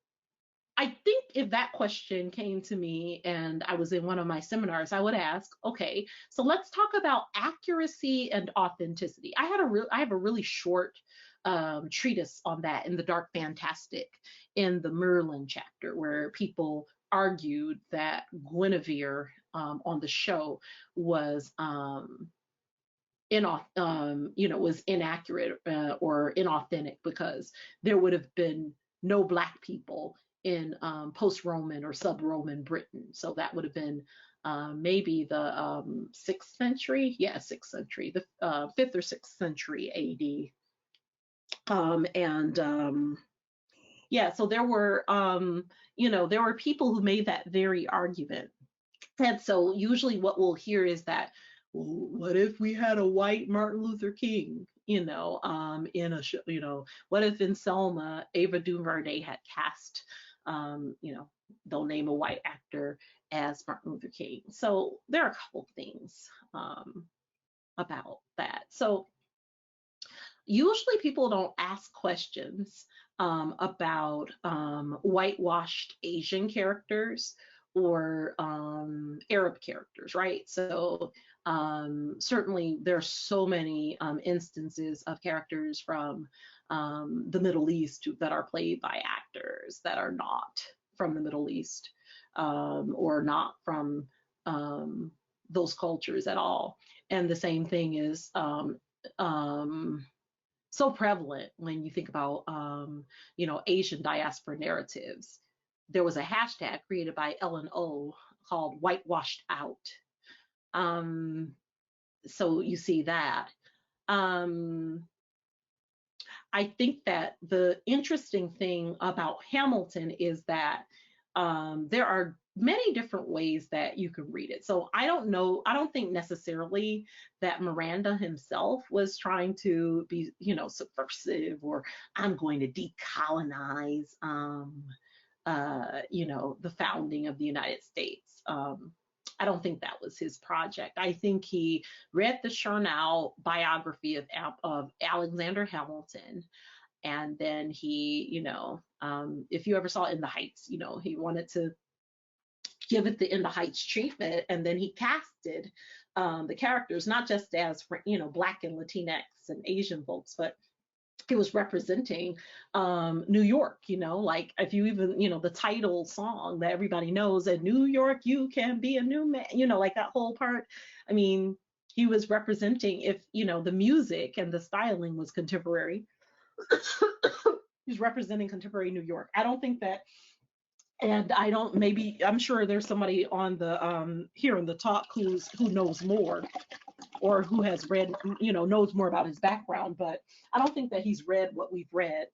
I think if that question came to me and I was in one of my seminars, I would ask, okay, so let's talk about accuracy and authenticity. I have a really short treatise on that in the Dark Fantastic, in the Merlin chapter, where people argued that Guinevere on the show was was inaccurate or inauthentic, because there would have been no Black people in post-Roman or sub-Roman Britain. So that would have been maybe the 6th century, 6th century, the 5th or 6th century AD. So there were, there were people who made that very argument. And so usually what we'll hear is that, well, what if we had a white Martin Luther King, in a show, what if in Selma, Ava DuVernay had cast, they'll name a white actor as Martin Luther King. So there are a couple things about that. So usually people don't ask questions about whitewashed Asian characters or Arab characters, right? So certainly there's so many instances of characters from the Middle East that are played by actors that are not from the Middle East or not from those cultures at all. And the same thing is so prevalent when you think about, Asian diaspora narratives. There was a hashtag created by Ellen O called "Whitewashed Out." Um, so you see that. Um, I think that the interesting thing about Hamilton is that there are many different ways that you can read it. So I don't know, I don't think necessarily that Miranda himself was trying to be, subversive, or I'm going to decolonize, the founding of the United States. I don't think that was his project. I think he read the Chernow biography of Alexander Hamilton, and then he, if you ever saw In the Heights, he wanted to give it the In the Heights treatment, and then he casted the characters not just as Black and Latinx and Asian folks, but he was representing New York, like if you even, the title song that everybody knows, "In New York, you can be a new man," like that whole part. I mean, he was representing, if, the music and the styling was contemporary, he's representing contemporary New York. I don't think that, and I don't, maybe, I'm sure there's somebody on the here in the talk who knows more, or who has read, knows more about his background, but I don't think that he's read what we've read.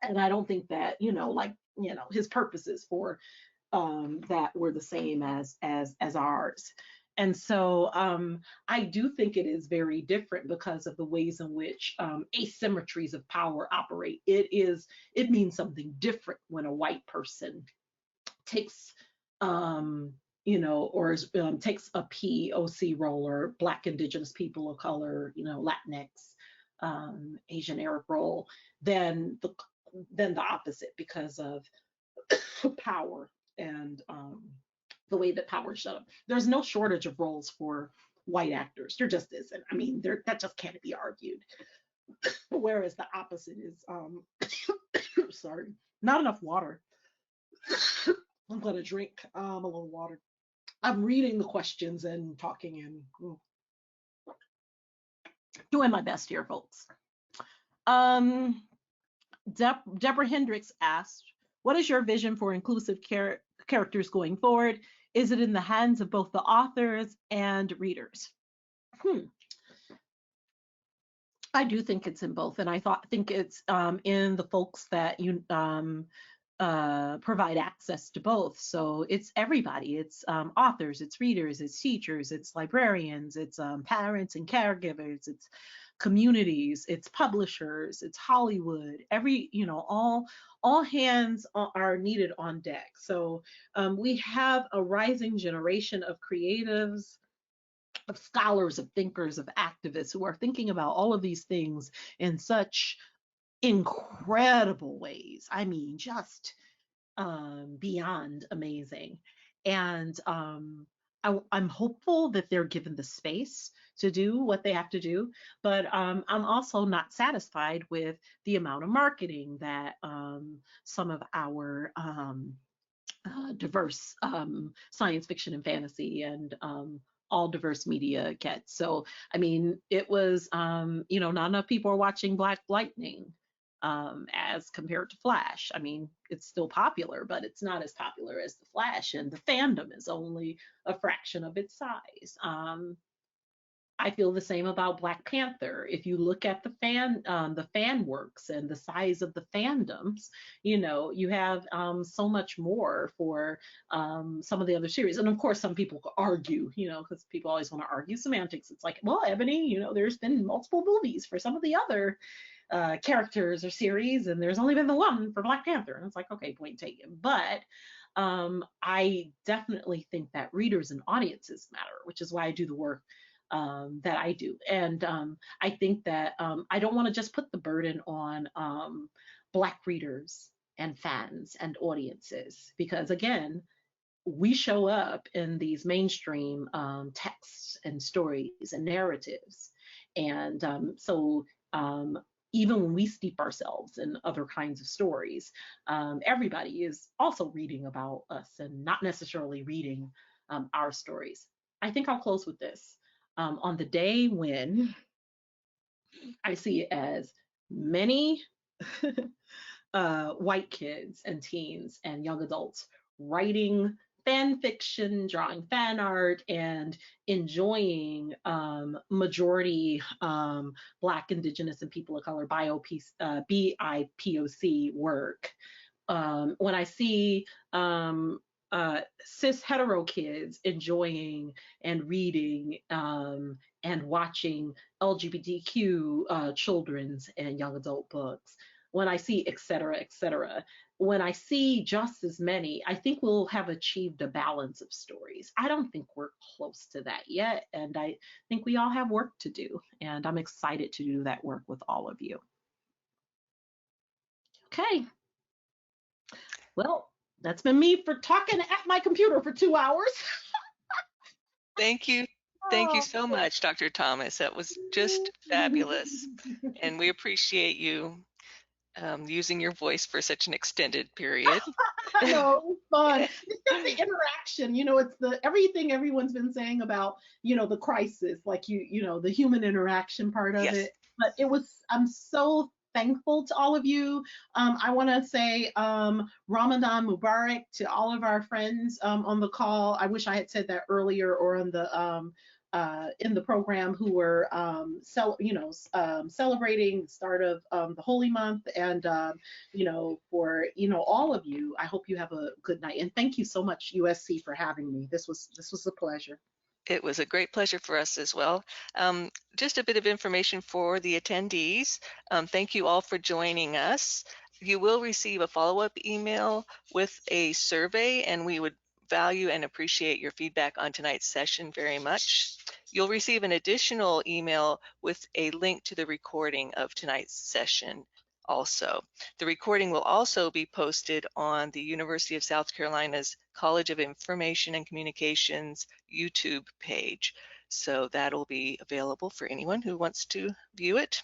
And I don't think that, his purposes for that were the same as ours. And so I do think it is very different because of the ways in which asymmetries of power operate. It means something different when a white person takes takes a POC role, or Black, Indigenous people of color, Latinx, Asian, Arab role, than the opposite, because of power and the way that power is shut up. There's no shortage of roles for white actors. There just isn't. I mean, that just can't be argued. Whereas the opposite is, sorry, not enough water. I'm gonna drink a little water. I'm reading the questions and talking and doing my best here, folks. Deborah Hendricks asked, "What is your vision for inclusive characters going forward? Is it in the hands of both the authors and readers?" I do think it's in both, and I think it's in the folks that you provide access to both. So it's everybody. It's authors, it's readers, it's teachers, it's librarians, it's parents and caregivers, it's communities, it's publishers, it's Hollywood. All hands are needed on deck. So we have a rising generation of creatives, of scholars, of thinkers, of activists who are thinking about all of these things in such incredible ways. I mean, just beyond amazing. And I'm hopeful that they're given the space to do what they have to do, but I'm also not satisfied with the amount of marketing that some of our diverse science fiction and fantasy and all diverse media gets. So, I mean, it was, not enough people are watching Black Lightning as compared to Flash. I mean, it's still popular, but it's not as popular as the Flash, and the fandom is only a fraction of its size. I feel the same about Black Panther. If you look at the fan works and the size of the fandoms, you have so much more for some of the other series. And of course, some people argue, because people always want to argue semantics. It's like, well, Ebony, there's been multiple movies for some of the other characters or series, and there's only been the one for Black Panther. And it's like, okay, point taken. But I definitely think that readers and audiences matter, which is why I do the work that I do. And I think that I don't want to just put the burden on Black readers and fans and audiences, because again, we show up in these mainstream texts and stories and narratives. And so even when we steep ourselves in other kinds of stories, everybody is also reading about us and not necessarily reading our stories. I think I'll close with this. On the day when I see it as many white kids and teens and young adults writing fan fiction, drawing fan art, and enjoying majority Black, Indigenous, and people of color BIPOC work. When I see cis hetero kids enjoying and reading and watching LGBTQ children's and young adult books, when I see et cetera, when I see just as many, I think we'll have achieved a balance of stories. I don't think we're close to that yet, and I think we all have work to do, and I'm excited to do that work with all of you. Okay. Well, that's been me for talking at my computer for 2 hours.
Thank you. Thank you so much, Dr. Thomas. That was just fabulous. And we appreciate you using your voice for such an extended period.
I know, it was fun. It's just the interaction, it's the everything everyone's been saying about, the crisis, like the human interaction part of
Yes.
it. But I'm so thankful to all of you. I want to say Ramadan Mubarak to all of our friends on the call. I wish I had said that earlier or in the program who were celebrating the start of the Holy Month, and for all of you, I hope you have a good night, and thank you so much USC for having me. This was a pleasure.
It was a great pleasure for us as well. Just a bit of information for the attendees. Thank you all for joining us. You will receive a follow-up email with a survey, and we would value and appreciate your feedback on tonight's session very much. You'll receive an additional email with a link to the recording of tonight's session also. The recording will also be posted on the University of South Carolina's College of Information and Communications YouTube page. So that'll be available for anyone who wants to view it.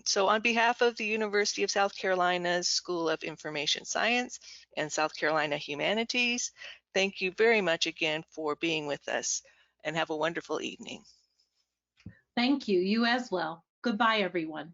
So on behalf of the University of South Carolina's School of Information Science and South Carolina Humanities, thank you very much again for being with us, and have a wonderful evening.
Thank you. You as well. Goodbye, everyone.